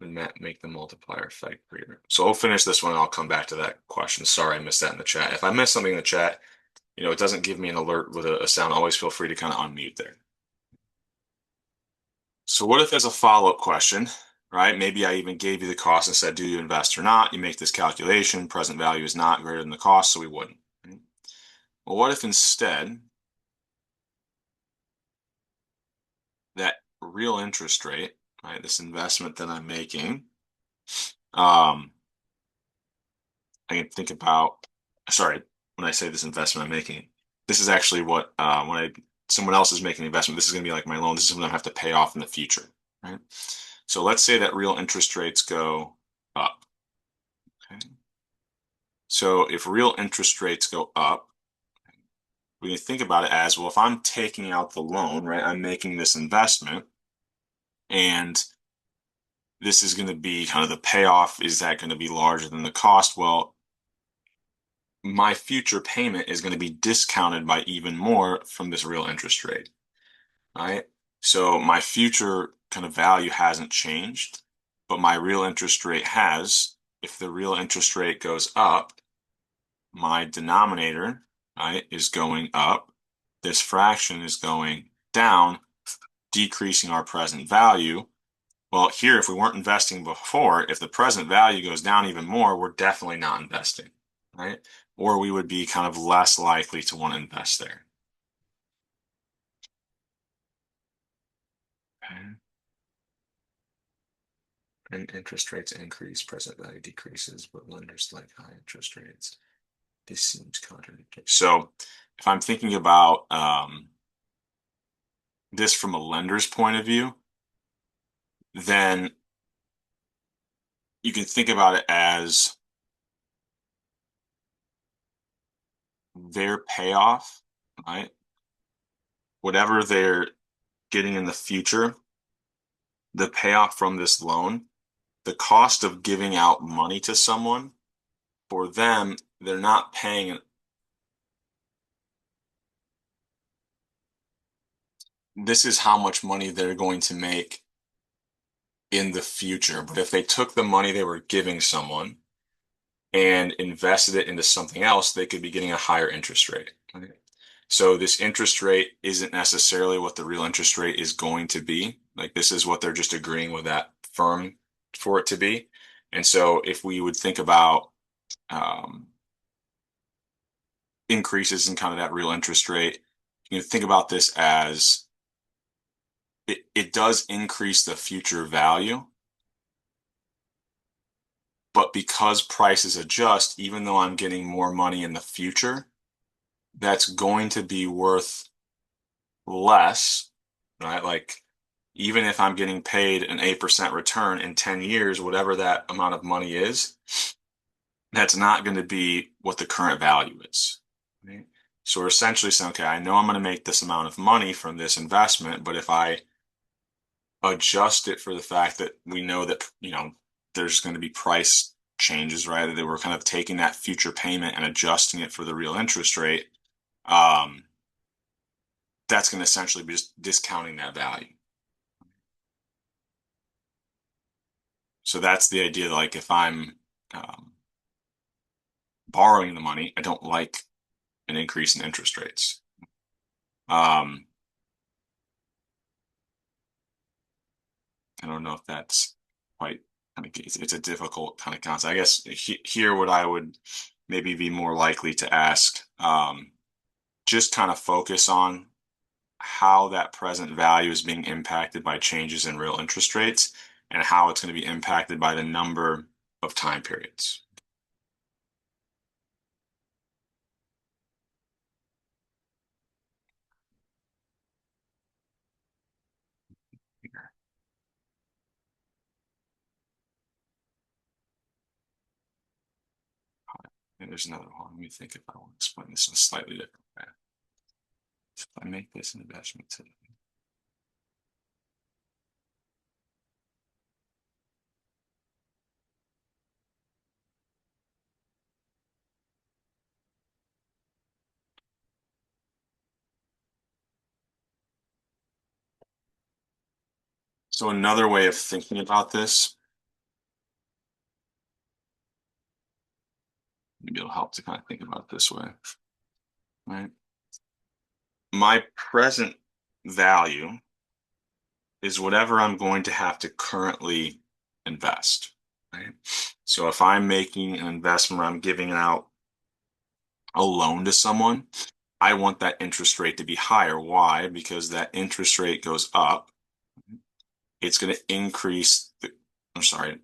then that make the multiplier effect greater. So I'll finish this one and I'll come back to that question. Sorry, I missed that in the chat. If I missed something in the chat, it doesn't give me an alert with a sound. Always feel free to kind of unmute there. So what if there's a follow-up question, right? Maybe I even gave you the cost and said, do you invest or not? You make this calculation. Present value is not greater than the cost, so we wouldn't. Right? Well, what if instead that real interest rate, right, this investment that I'm making, I can think about, sorry, when I say this investment I'm making, this is actually what, someone else is making an investment, this is going to be like my loan. This is what I have to pay off in the future, right? So let's say that real interest rates go up. Okay. So if real interest rates go up, we can think about it as, well, if I'm taking out the loan, right, I'm making this investment, and this is going to be kind of the payoff. Is that going to be larger than the cost? Well, my future payment is going to be discounted by even more from this real interest rate, right? So my future kind of value hasn't changed, but my real interest rate has. If the real interest rate goes up, my denominator, right, is going up. This fraction is going down, decreasing our present value. Well, here, if we weren't investing before, if the present value goes down even more, we're definitely not investing, right? Or we would be kind of less likely to want to invest there. Okay. And interest rates increase, present value decreases, but lenders like high interest rates. This seems contradictory. So if I'm thinking about this from a lender's point of view, then you can think about it as their payoff, right? Whatever they're getting in the future, the payoff from this loan, the cost of giving out money to someone, for them, they're not paying. This is how much money they're going to make in the future. But if they took the money they were giving someone and invested it into something else, they could be getting a higher interest rate. Okay. So this interest rate isn't necessarily what the real interest rate is going to be. Like this is what they're just agreeing with that firm for it to be. And so if we would think about um, increases in kind of that real interest rate, you can think about this as it does increase the future value, but because prices adjust, even though I'm getting more money in the future, that's going to be worth less, right? Like even if I'm getting paid an 8% return in 10 years, whatever that amount of money is, that's not going to be what the current value is. Right? So we're essentially saying, okay, I know I'm going to make this amount of money from this investment, but if I adjust it for the fact that we know that, there's going to be price changes, right? That we're kind of taking that future payment and adjusting it for the real interest rate. Um, that's going to essentially be just discounting that value. So that's the idea. Like if I'm um, borrowing the money, I don't like an increase in interest rates. Um, I don't know if that's quite kind of it's a difficult kind of concept. I guess here what I would maybe be more likely to ask, just kind of focus on how that present value is being impacted by changes in real interest rates and how it's going to be impacted by the number of time periods. And there's another one. Let me think if I want to explain this in a slightly different way. If I make this an investment today. So another way of thinking about this, maybe it'll help to kind of think about it this way, right? My present value is whatever I'm going to have to currently invest, right? So if I'm making an investment where I'm giving out a loan to someone, I want that interest rate to be higher. Why? Because that interest rate goes up. It's going to increase I'm sorry,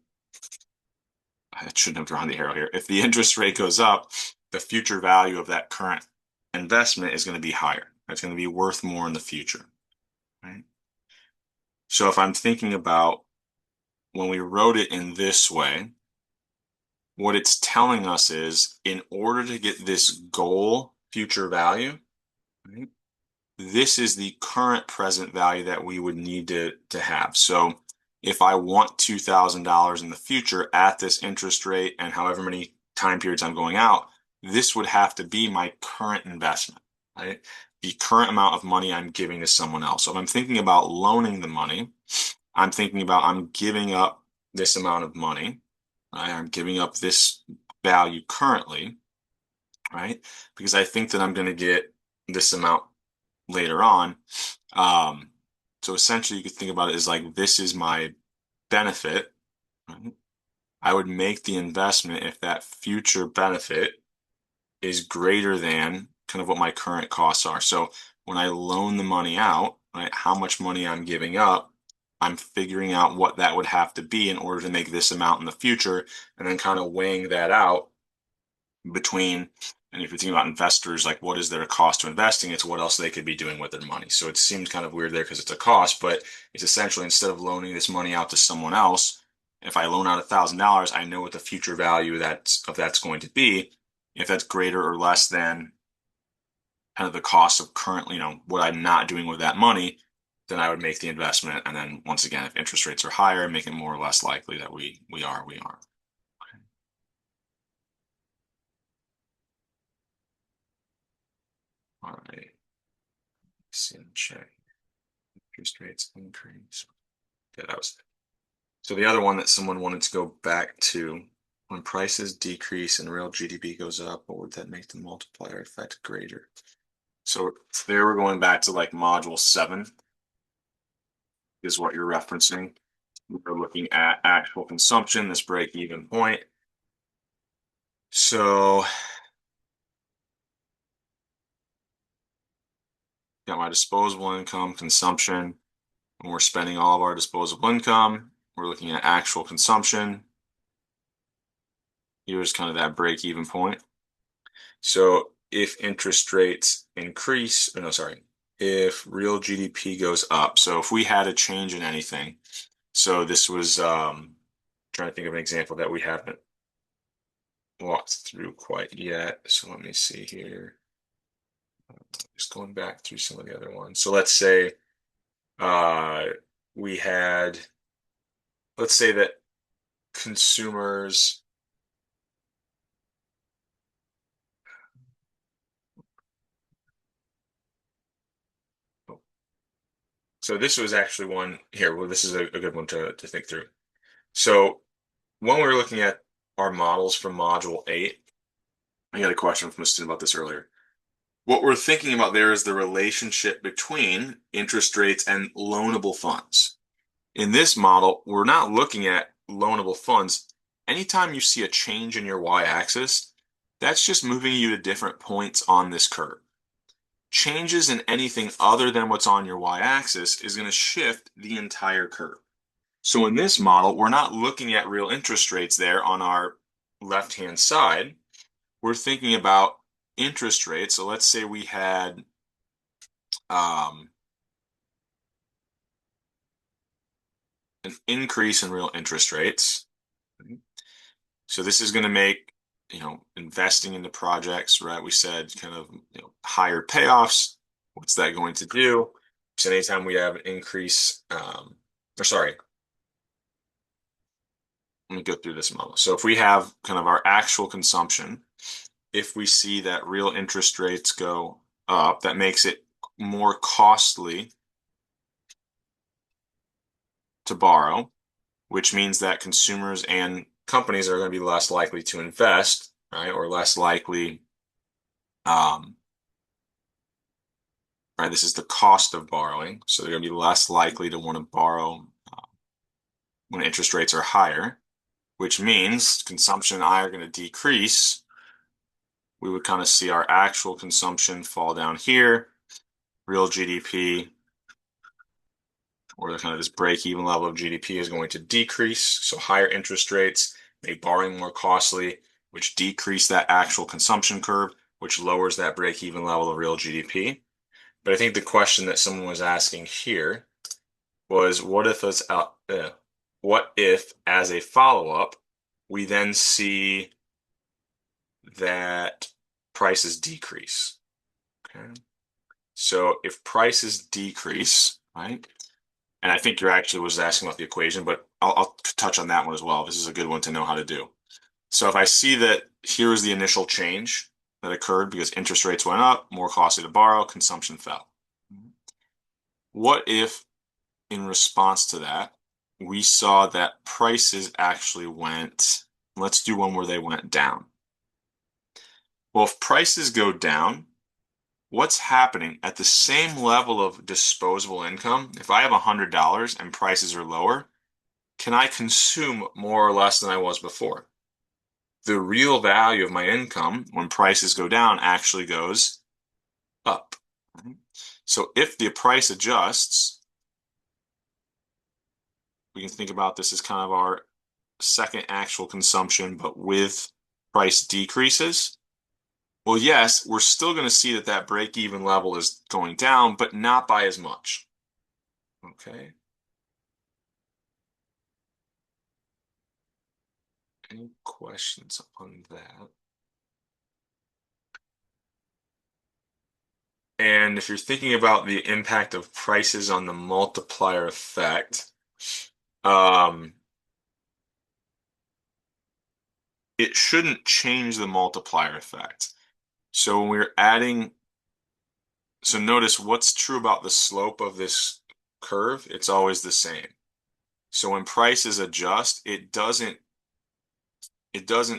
I shouldn't have drawn the arrow here. If the interest rate goes up, the future value of that current investment is going to be higher. It's going to be worth more in the future, right? So if I'm thinking about when we wrote it in this way, what it's telling us is in order to get this goal future value, right, this is the current present value that we would need to have. So if I want $2,000 in the future at this interest rate and however many time periods I'm going out, this would have to be my current investment, right? The current amount of money I'm giving to someone else. So if I'm thinking about loaning the money, I'm thinking about I'm giving up this amount of money, right? I'm giving up this value currently, right? Because I think that I'm going to get this amount later on. Um, so essentially, you could think about it as like this is my benefit. Right? I would make the investment if that future benefit is greater than kind of what my current costs are. So when I loan the money out, right, how much money I'm giving up, I'm figuring out what that would have to be in order to make this amount in the future, and then kind of weighing that out between, and if you're thinking about investors, like what is their cost to investing, it's what else they could be doing with their money. So it seems kind of weird there because it's a cost, but it's essentially instead of loaning this money out to someone else, if I loan out $1,000, I know what the future value that's going to be. If that's greater or less than kind of the cost of currently, what I'm not doing with that money, then I would make the investment. And then once again, if interest rates are higher, make it more or less likely that we are. All right. See and check. Interest rates increase. Yeah, that was it. So the other one that someone wanted to go back to, when prices decrease and real GDP goes up, what would that make the multiplier effect greater? So there we're going back to like module 7 is what you're referencing. We're looking at actual consumption, this break-even point. So got my disposable income, consumption. When we're spending all of our disposable income, we're looking at actual consumption. Here's kind of that break-even point. So if interest rates increase, or no, sorry, if real GDP goes up, so if we had a change in anything, so this was trying to think of an example that we haven't walked through quite yet. So let me see here. Just going back through some of the other ones. So let's say uh, we had, let's say that consumers, so this was actually one here. Well, this is a good one to think through. So when we were looking at our models from Module 8, I got a question from a student about this earlier. What we're thinking about there is the relationship between interest rates and loanable funds. In this model, we're not looking at loanable funds. Anytime you see a change in your y-axis, that's just moving you to different points on this curve. Changes in anything other than what's on your y-axis is going to shift the entire curve. So in this model, we're not looking at real interest rates there on our left-hand side. We're thinking about interest rates. So let's say we had um, an increase in real interest rates. So this is going to make investing into projects, right? We said kind of, higher payoffs. What's that going to do? So anytime we have an increase, or sorry, let me go through this model. So if we have kind of our actual consumption, if we see that real interest rates go up, that makes it more costly to borrow, which means that consumers and companies are going to be less likely to invest, right? Or less likely, um, right? This is the cost of borrowing. So they're going to be less likely to want to borrow when interest rates are higher, which means consumption and I are going to decrease. We would kind of see our actual consumption fall down here, real GDP, or the kind of this break-even level of GDP is going to decrease. So higher interest rates make borrowing more costly, which decrease that actual consumption curve, which lowers that break-even level of real GDP. But I think the question that someone was asking here was, what if as a follow-up, we then see that prices decrease? Okay. So if prices decrease, right? And I think you're actually was asking about the equation, but I'll touch on that one as well. This is a good one to know how to do. So if I see that here is the initial change that occurred because interest rates went up, more costly to borrow, consumption fell. What if in response to that, we saw that prices actually went, let's do one where they went down. Well, if prices go down, what's happening at the same level of disposable income? If I have $100 and prices are lower, can I consume more or less than I was before? The real value of my income when prices go down actually goes up. So if the price adjusts, we can think about this as kind of our second actual consumption, but with price decreases. Well, yes, we're still going to see that that break-even level is going down, but not by as much. Okay. Any questions on that? And if you're thinking about the impact of prices on the multiplier effect, um, it shouldn't change the multiplier effect. So when we're adding, so notice what's true about the slope of this curve, it's always the same. So when prices adjust, it doesn't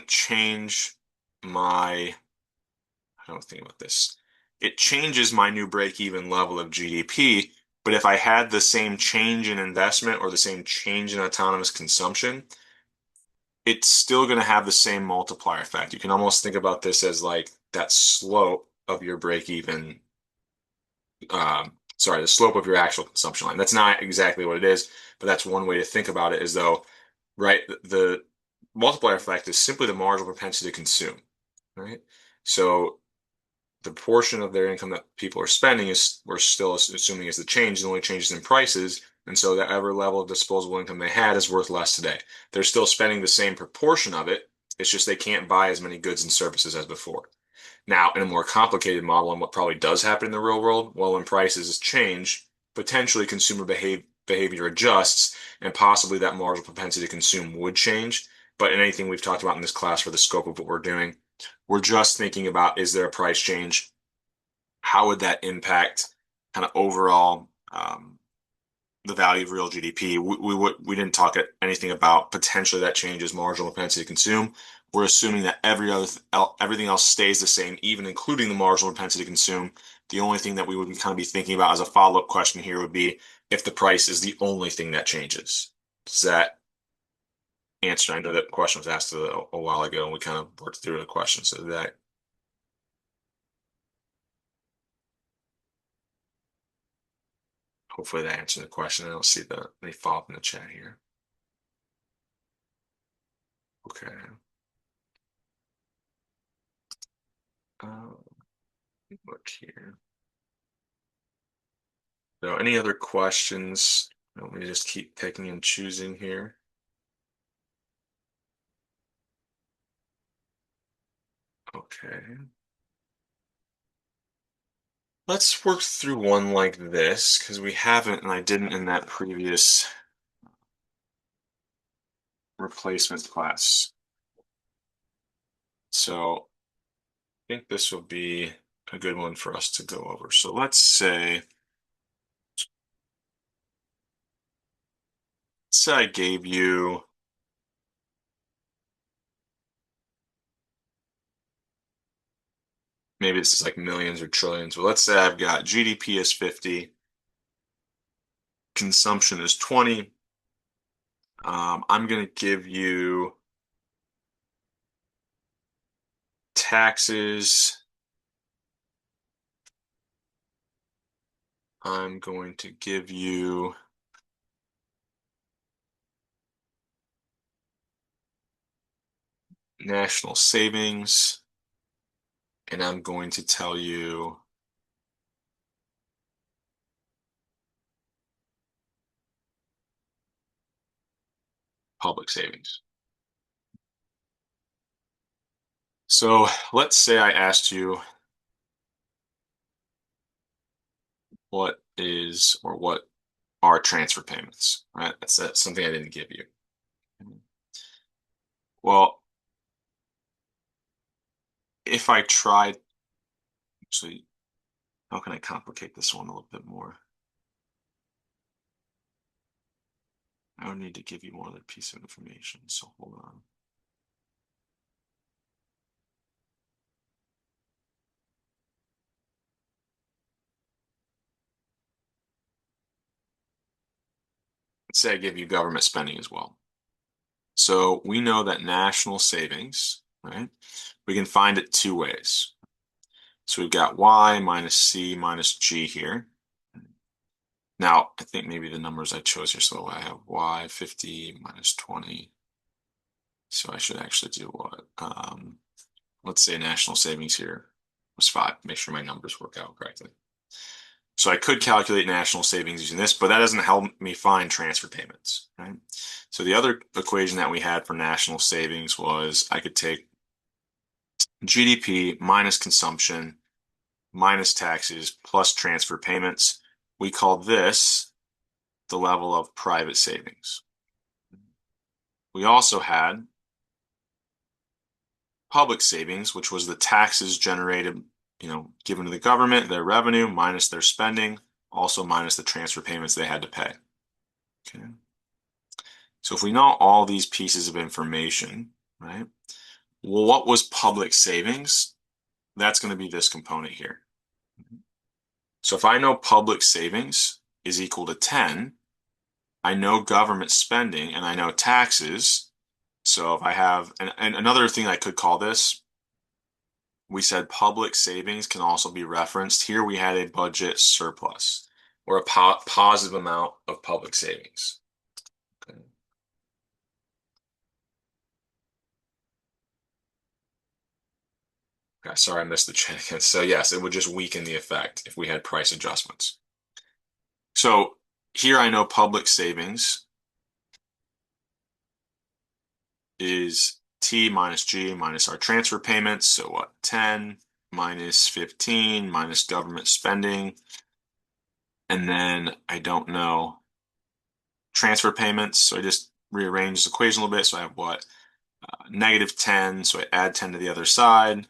change my, I don't think about this. It changes my new break-even level of GDP, but if I had the same change in investment or the same change in autonomous consumption, it's still going to have the same multiplier effect. You can almost think about this as like that slope of your break-even, sorry, the slope of your actual consumption line. That's not exactly what it is, but that's one way to think about it, as though, right, the multiplier effect is simply the marginal propensity to consume, right? So the portion of their income that people are spending is we're still assuming is the change, the only changes in prices. And so that ever level of disposable income they had is worth less today. They're still spending the same proportion of it. It's just they can't buy as many goods and services as before. Now, in a more complicated model, and what probably does happen in the real world, well, when prices change, potentially consumer behavior adjusts, and possibly that marginal propensity to consume would change. But in anything we've talked about in this class for the scope of what we're doing, we're just thinking about, is there a price change? How would that impact kind of overall the value of real GDP? We didn't talk anything about potentially that changes marginal propensity to consume. We're assuming that everything else stays the same, even including the marginal propensity to consume. The only thing that we would kind of be thinking about as a follow-up question here would be if the price is the only thing that changes. Does that answer? I know that question was asked a while ago, and we kind of worked through the question. So that hopefully that answered the question. I don't see any follow-up in the chat here. Okay. Uh, look here. So any other questions? Let me just keep picking and choosing here. Okay. Let's work through one like this because we haven't, and I didn't in that previous replacement class. So I think this will be a good one for us to go over. So let's say I gave you, maybe this is like millions or trillions, but let's say I've got GDP is 50, consumption is 20. I'm going to give you taxes. I'm going to give you national savings, and I'm going to tell you public savings. So let's say I asked you what is or what are transfer payments, right? That's something I didn't give you. Well, if I tried, actually, how can I complicate this one a little bit more? I would need to give you one other piece of information, so hold on. Let's say I give you government spending as well. So we know that national savings, right? We can find it two ways. So we've got Y minus C minus G here. Now, I think maybe the numbers I chose here, so I have Y 50 minus 20. So I should actually do what? Let's say national savings here was 5. Make sure my numbers work out correctly. So I could calculate national savings using this, but that doesn't help me find transfer payments, right? So the other equation that we had for national savings was I could take GDP minus consumption minus taxes plus transfer payments. We call this the level of private savings. We also had public savings, which was the taxes generated, given to the government, their revenue minus their spending, also minus the transfer payments they had to pay. Okay. So if we know all these pieces of information, right? Well, what was public savings? That's going to be this component here. So if I know public savings is equal to 10, I know government spending and I know taxes. So if I have, and another thing I could call this, we said public savings can also be referenced. Here we had a budget surplus or a positive amount of public savings. Okay. Okay, sorry, I missed the check. So yes, it would just weaken the effect if we had price adjustments. So here I know public savings is T minus G minus our transfer payments. So what? 10 minus 15 minus government spending. And then I don't know transfer payments. So I just rearrange this equation a little bit. So I have what? Negative 10. So I add 10 to the other side.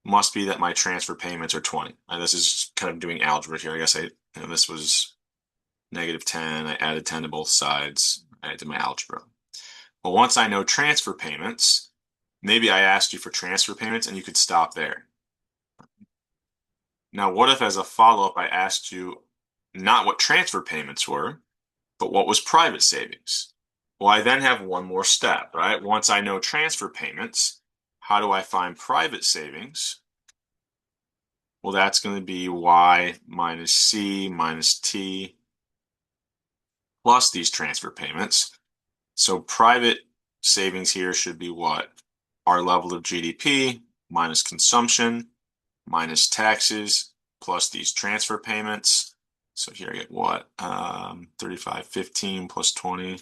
Must be that my transfer payments are 20. This is kind of doing algebra here. I guess this was negative 10. I added 10 to both sides. I did my algebra. Well, once I know transfer payments, maybe I asked you for transfer payments and you could stop there. Now, what if as a follow-up, I asked you not what transfer payments were, but what was private savings? Well, I then have one more step, right? Once I know transfer payments, how do I find private savings? Well, that's going to be Y minus C minus T plus these transfer payments. So private savings here should be what? Our level of GDP minus consumption minus taxes plus these transfer payments. So here I get what? 35, 15 plus 20.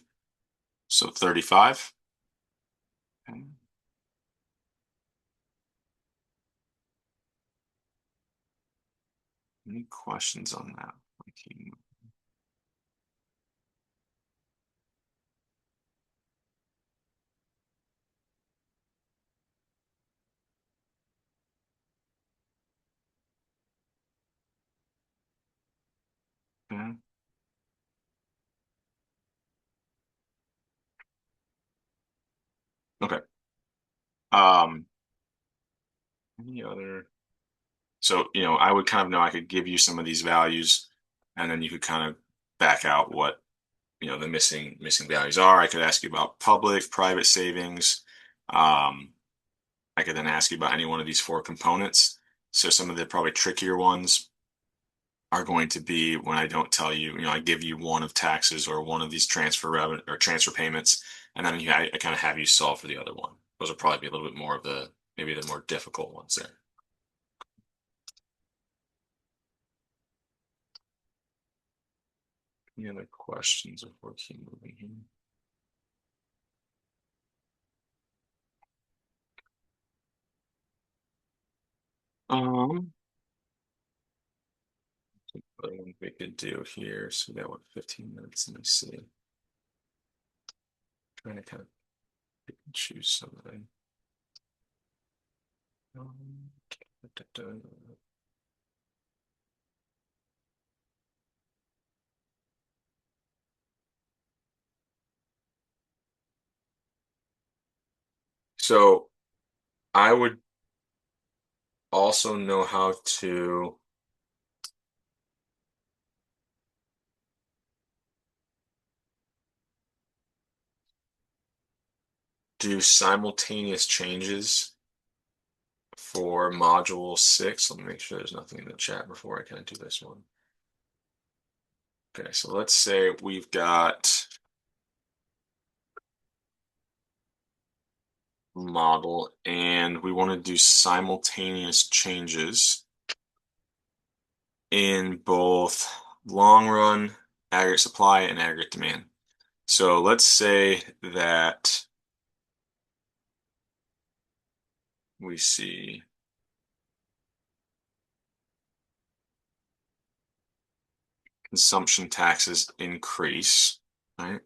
So 35. Okay. Any questions on that? Okay. Okay. Um, any other? So, I would kind of know I could give you some of these values, and then you could kind of back out what, the missing values are. I could ask you about public, private savings. Um, I could then ask you about any one of these four components. So some of the probably trickier ones are going to be when I don't tell you, I give you one of taxes or one of these transfer revenue or transfer payments, and then I kind of have you solve for the other one. Those will probably be a little bit more of maybe the more difficult ones there. Any other questions before we keep moving here? Um, what I think we could do here. So we got what, 15 minutes? Let me see. Trying to kind of pick and choose something. Um, da, da, da. So I would also know how to do simultaneous changes for module 6. Let me make sure there's nothing in the chat before I kind of do this one. Okay, so let's say we've got model and we want to do simultaneous changes in both long run aggregate supply and aggregate demand. So let's say that we see consumption taxes increase, right?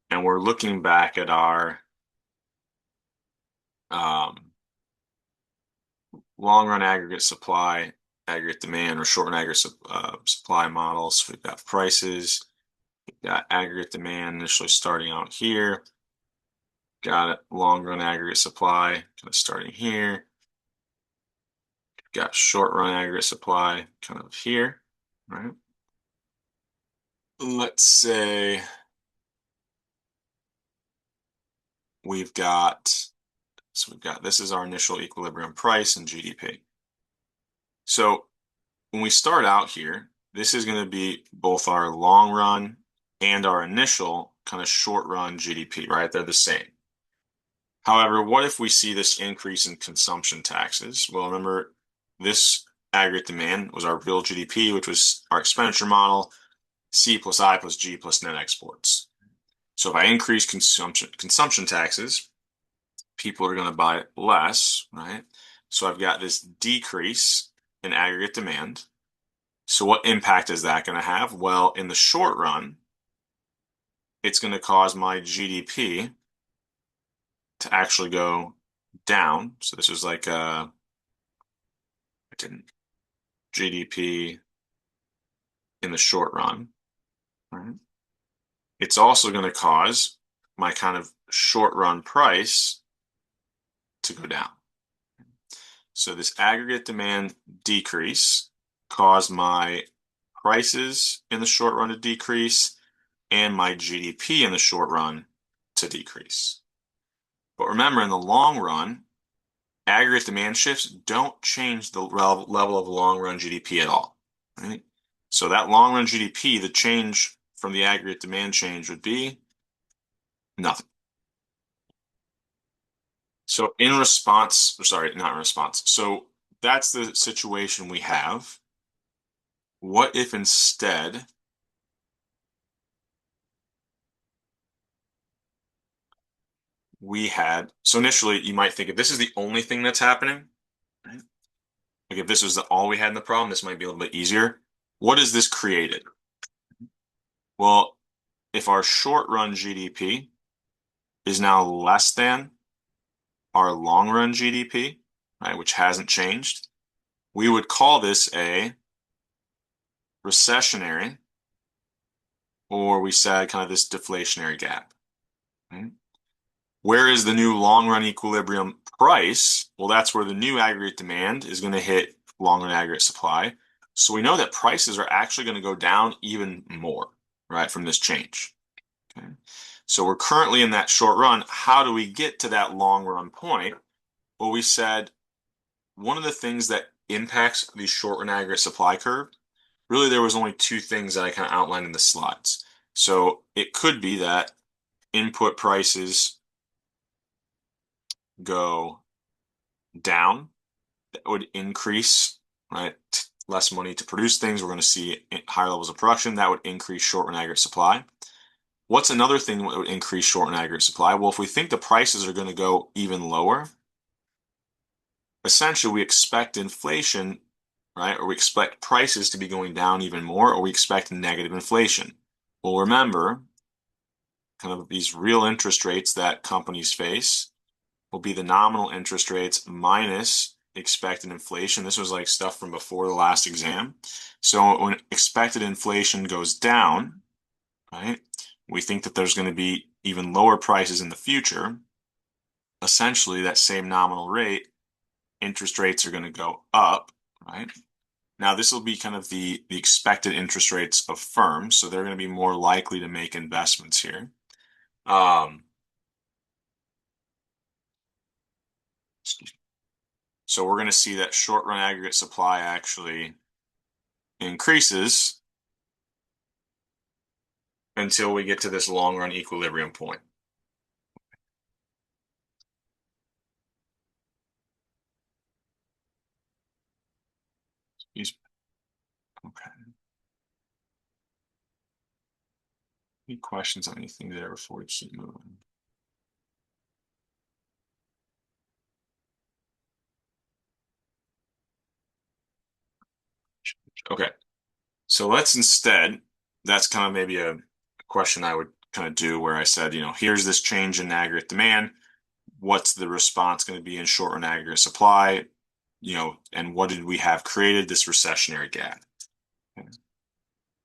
And we're looking back at our um, long run aggregate supply, aggregate demand, or short run aggregate supply models. We've got prices, we've got aggregate demand initially starting out here, got it, long run aggregate supply kind of starting here, got short run aggregate supply kind of here, right? Let's say we've got, this is our initial equilibrium price and GDP. So when we start out here, this is going to be both our long run and our initial kind of short run GDP, right? They're the same. However, what if we see this increase in consumption taxes? Well, remember, this aggregate demand was our real GDP, which was our expenditure model, C plus I plus G plus net exports. So if I increase consumption taxes, people are going to buy less, right? So I've got this decrease in aggregate demand. So what impact is that going to have? Well, in the short run, it's going to cause my GDP to actually go down. So this is like I didn't GDP in the short run, right? It's also going to cause my kind of short run price to go down. So this aggregate demand decrease caused my prices in the short run to decrease and my GDP in the short run to decrease. But remember, in the long run, aggregate demand shifts don't change the level of long run GDP at all, right? So that long run GDP, the change from the aggregate demand change would be nothing. So in response, sorry, not in response. So that's the situation we have. What if instead we had, so initially you might think if this is the only thing that's happening, right? Like if this was all we had in the problem, this might be a little bit easier. What has this created? Well, if our short run GDP is now less than our long run GDP, right, which hasn't changed, we would call this a recessionary, or we said kind of this deflationary gap. Right? Where is the new long run equilibrium price? Well, that's where the new aggregate demand is going to hit long run aggregate supply. So we know that prices are actually going to go down even more, right, from this change. Okay. So we're currently in that short run. How do we get to that long run point? Well, we said one of the things that impacts the short run aggregate supply curve, really there was only two things that I kind of outlined in the slides. So it could be that input prices go down, that would increase, right? Less money to produce things. We're going to see higher levels of production. That would increase short run aggregate supply. What's another thing that would increase short run aggregate supply? Well, if we think the prices are going to go even lower, essentially we expect inflation, right? Or we expect prices to be going down even more, or we expect negative inflation. Well, remember, kind of these real interest rates that companies face will be the nominal interest rates minus expected inflation. This was like stuff from before the last exam. So when expected inflation goes down, right, we think that there's going to be even lower prices in the future. Essentially, that same nominal rate, interest rates are going to go up, right? Now, this will be kind of the expected interest rates of firms, so they're going to be more likely to make investments here. Um, so we're going to see that short run aggregate supply actually increases until we get to this long run equilibrium point. Okay. Any questions on anything there before we keep moving? Okay. So let's instead, that's kind of maybe a question I would kind of do where I said, here's this change in aggregate demand. What's the response going to be in short run aggregate supply? And what did we have created this recessionary gap? Okay.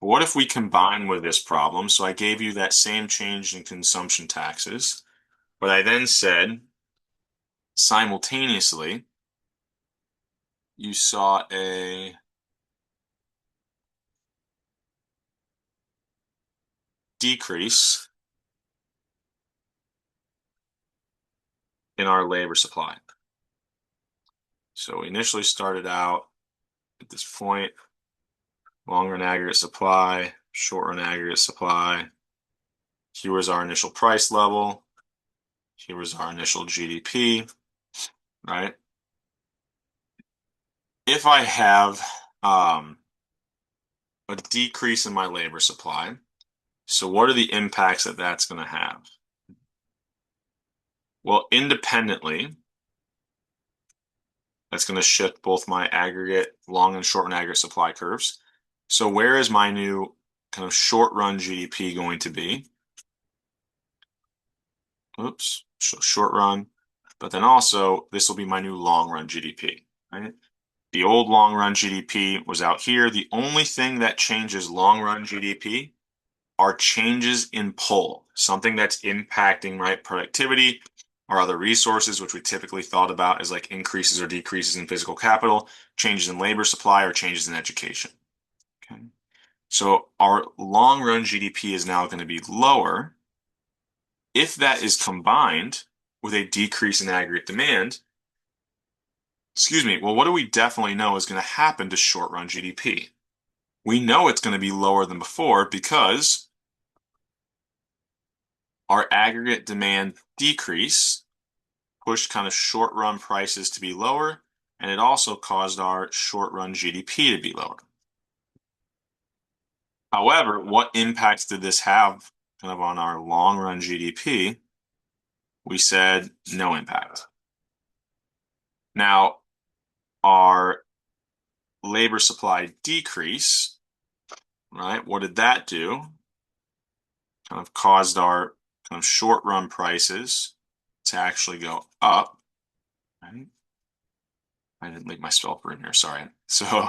What if we combine with this problem? So I gave you that same change in consumption taxes, but I then said simultaneously, you saw a decrease in our labor supply. So we initially started out at this point, long run aggregate supply, short run aggregate supply. Here was our initial price level. Here was our initial GDP, right? If I have a decrease in my labor supply, so what are the impacts that that's going to have? Well, independently, that's going to shift both my aggregate, long and short run aggregate supply curves. So where is my new kind of short run GDP going to be? Oops, so short run, but then also this will be my new long run GDP, right? The old long run GDP was out here. The only thing that changes long run GDP are changes in pull, something that's impacting, right, productivity or other resources, which we typically thought about as like increases or decreases in physical capital, changes in labor supply, or changes in education. Okay. So our long run GDP is now going to be lower. If that is combined with a decrease in aggregate demand, excuse me, well, what do we definitely know is going to happen to short run GDP? We know it's going to be lower than before because our aggregate demand decrease pushed kind of short run prices to be lower, and it also caused our short run GDP to be lower. However, what impacts did this have kind of on our long run GDP? We said no impact. Now, our labor supply decrease, right? What did that do? Kind of caused our kind of short run prices to actually go up, right? I didn't leave my spell in here, sorry. So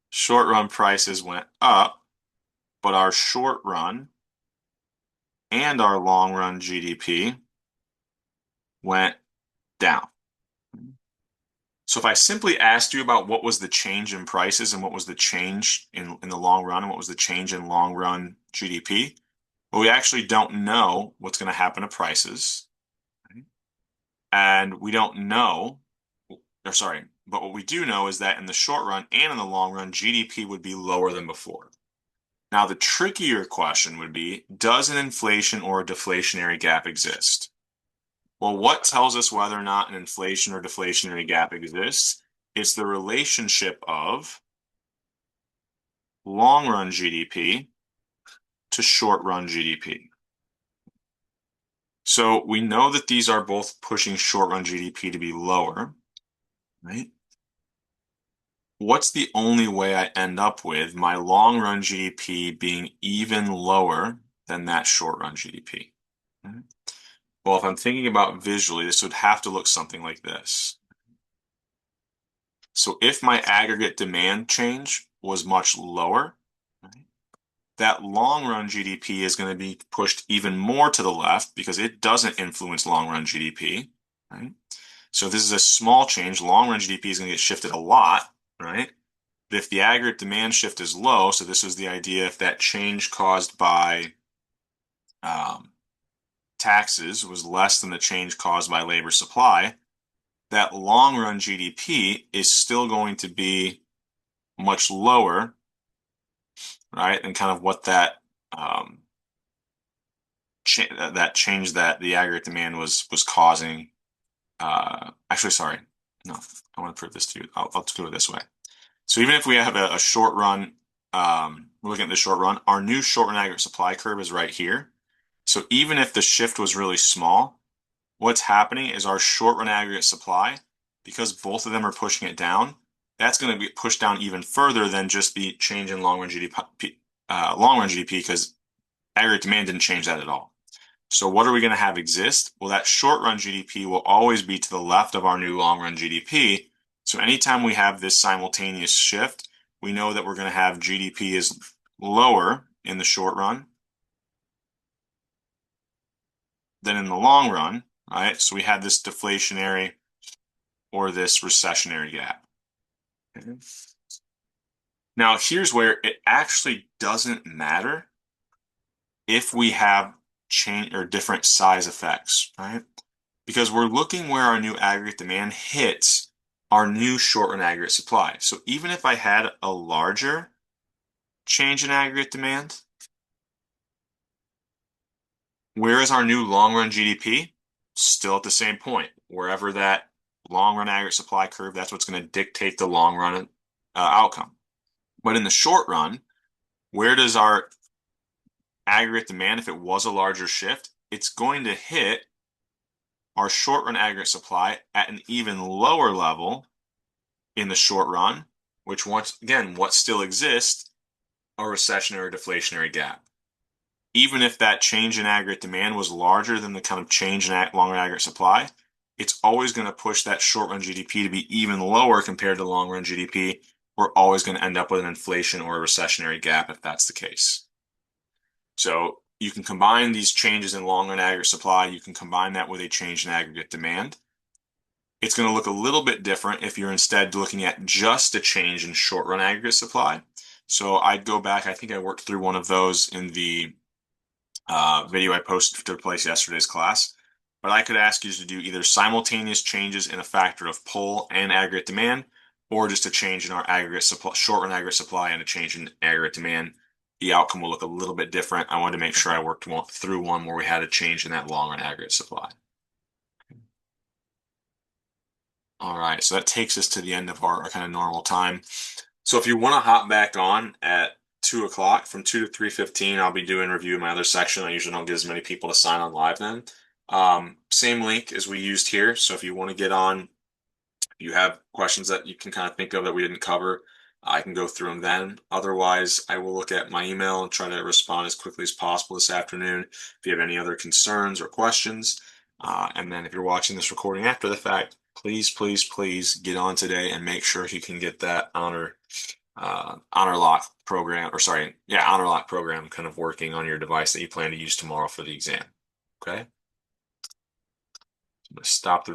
short run prices went up, but our short run and our long run GDP went down. So if I simply asked you about what was the change in prices and what was the change in the long run and what was the change in long run GDP, well, we actually don't know what's going to happen to prices. Right? And we don't know, or sorry, but what we do know is that in the short run and in the long run, GDP would be lower than before. Now, the trickier question would be, does an inflation or a deflationary gap exist? Well, what tells us whether or not an inflation or deflationary gap exists? It's the relationship of long run GDP to short run GDP. So we know that these are both pushing short run GDP to be lower, right? What's the only way I end up with my long run GDP being even lower than that short run GDP? Right? Well, if I'm thinking about visually, this would have to look something like this. So if my aggregate demand change was much lower, right, that long run GDP is going to be pushed even more to the left because it doesn't influence long run GDP, right? So if this is a small change, long run GDP is going to get shifted a lot, right? But if the aggregate demand shift is low, so this is the idea if that change caused by um, taxes was less than the change caused by labor supply, that long run GDP is still going to be much lower, right? And kind of what um, that change that the aggregate demand was causing. Actually, sorry, no, I want to prove this to you. I'll do it this way. So even if we have a short run, we're looking at the short run, our new short run aggregate supply curve is right here. So even if the shift was really small, what's happening is our short run aggregate supply, because both of them are pushing it down, that's going to be pushed down even further than just the change in long run GDP, because aggregate demand didn't change that at all. So what are we going to have exist? Well, that short run GDP will always be to the left of our new long run GDP. So anytime we have this simultaneous shift, we know that we're going to have GDP is lower in the short run than in the long run, right? So we have this deflationary or this recessionary gap. Okay. Now, here's where it actually doesn't matter if we have change or different size effects, right? Because we're looking where our new aggregate demand hits our new short run aggregate supply. So even if I had a larger change in aggregate demand, where is our new long run GDP? Still at the same point. Wherever that long run aggregate supply curve, that's what's going to dictate the long run outcome. But in the short run, where does our aggregate demand, if it was a larger shift, it's going to hit our short run aggregate supply at an even lower level in the short run, which once again, what still exists, a recessionary or deflationary gap. Even if that change in aggregate demand was larger than the kind of change in long run aggregate supply, it's always going to push that short run GDP to be even lower compared to long run GDP. We're always going to end up with an inflation or a recessionary gap if that's the case. So you can combine these changes in long run aggregate supply, you can combine that with a change in aggregate demand. It's going to look a little bit different if you're instead looking at just a change in short run aggregate supply. So I'd go back, I think I worked through one of those in the video I posted to replace yesterday's class. But I could ask you to do either simultaneous changes in a factor of pull and aggregate demand, or just a change in our aggregate supply, short run aggregate supply, and a change in aggregate demand. The outcome will look a little bit different. I wanted to make sure I worked through one where we had a change in that long run aggregate supply. All right, so that takes us to the end of our kind of normal time. So if you want to hop back on at 2 o'clock from 2 to 3:15, I'll be doing review of my other section. I usually don't get as many people to sign on live then. Same link as we used here. So if you want to get on, you have questions that you can kind of think of that we didn't cover, I can go through them then. Otherwise, I will look at my email and try to respond as quickly as possible this afternoon. If you have any other concerns or questions, and then if you're watching this recording after the fact, please, please, please get on today and make sure you can get that honor lock program, or sorry, yeah, honor lock program kind of working on your device that you plan to use tomorrow for the exam. Okay? I'm going to stop the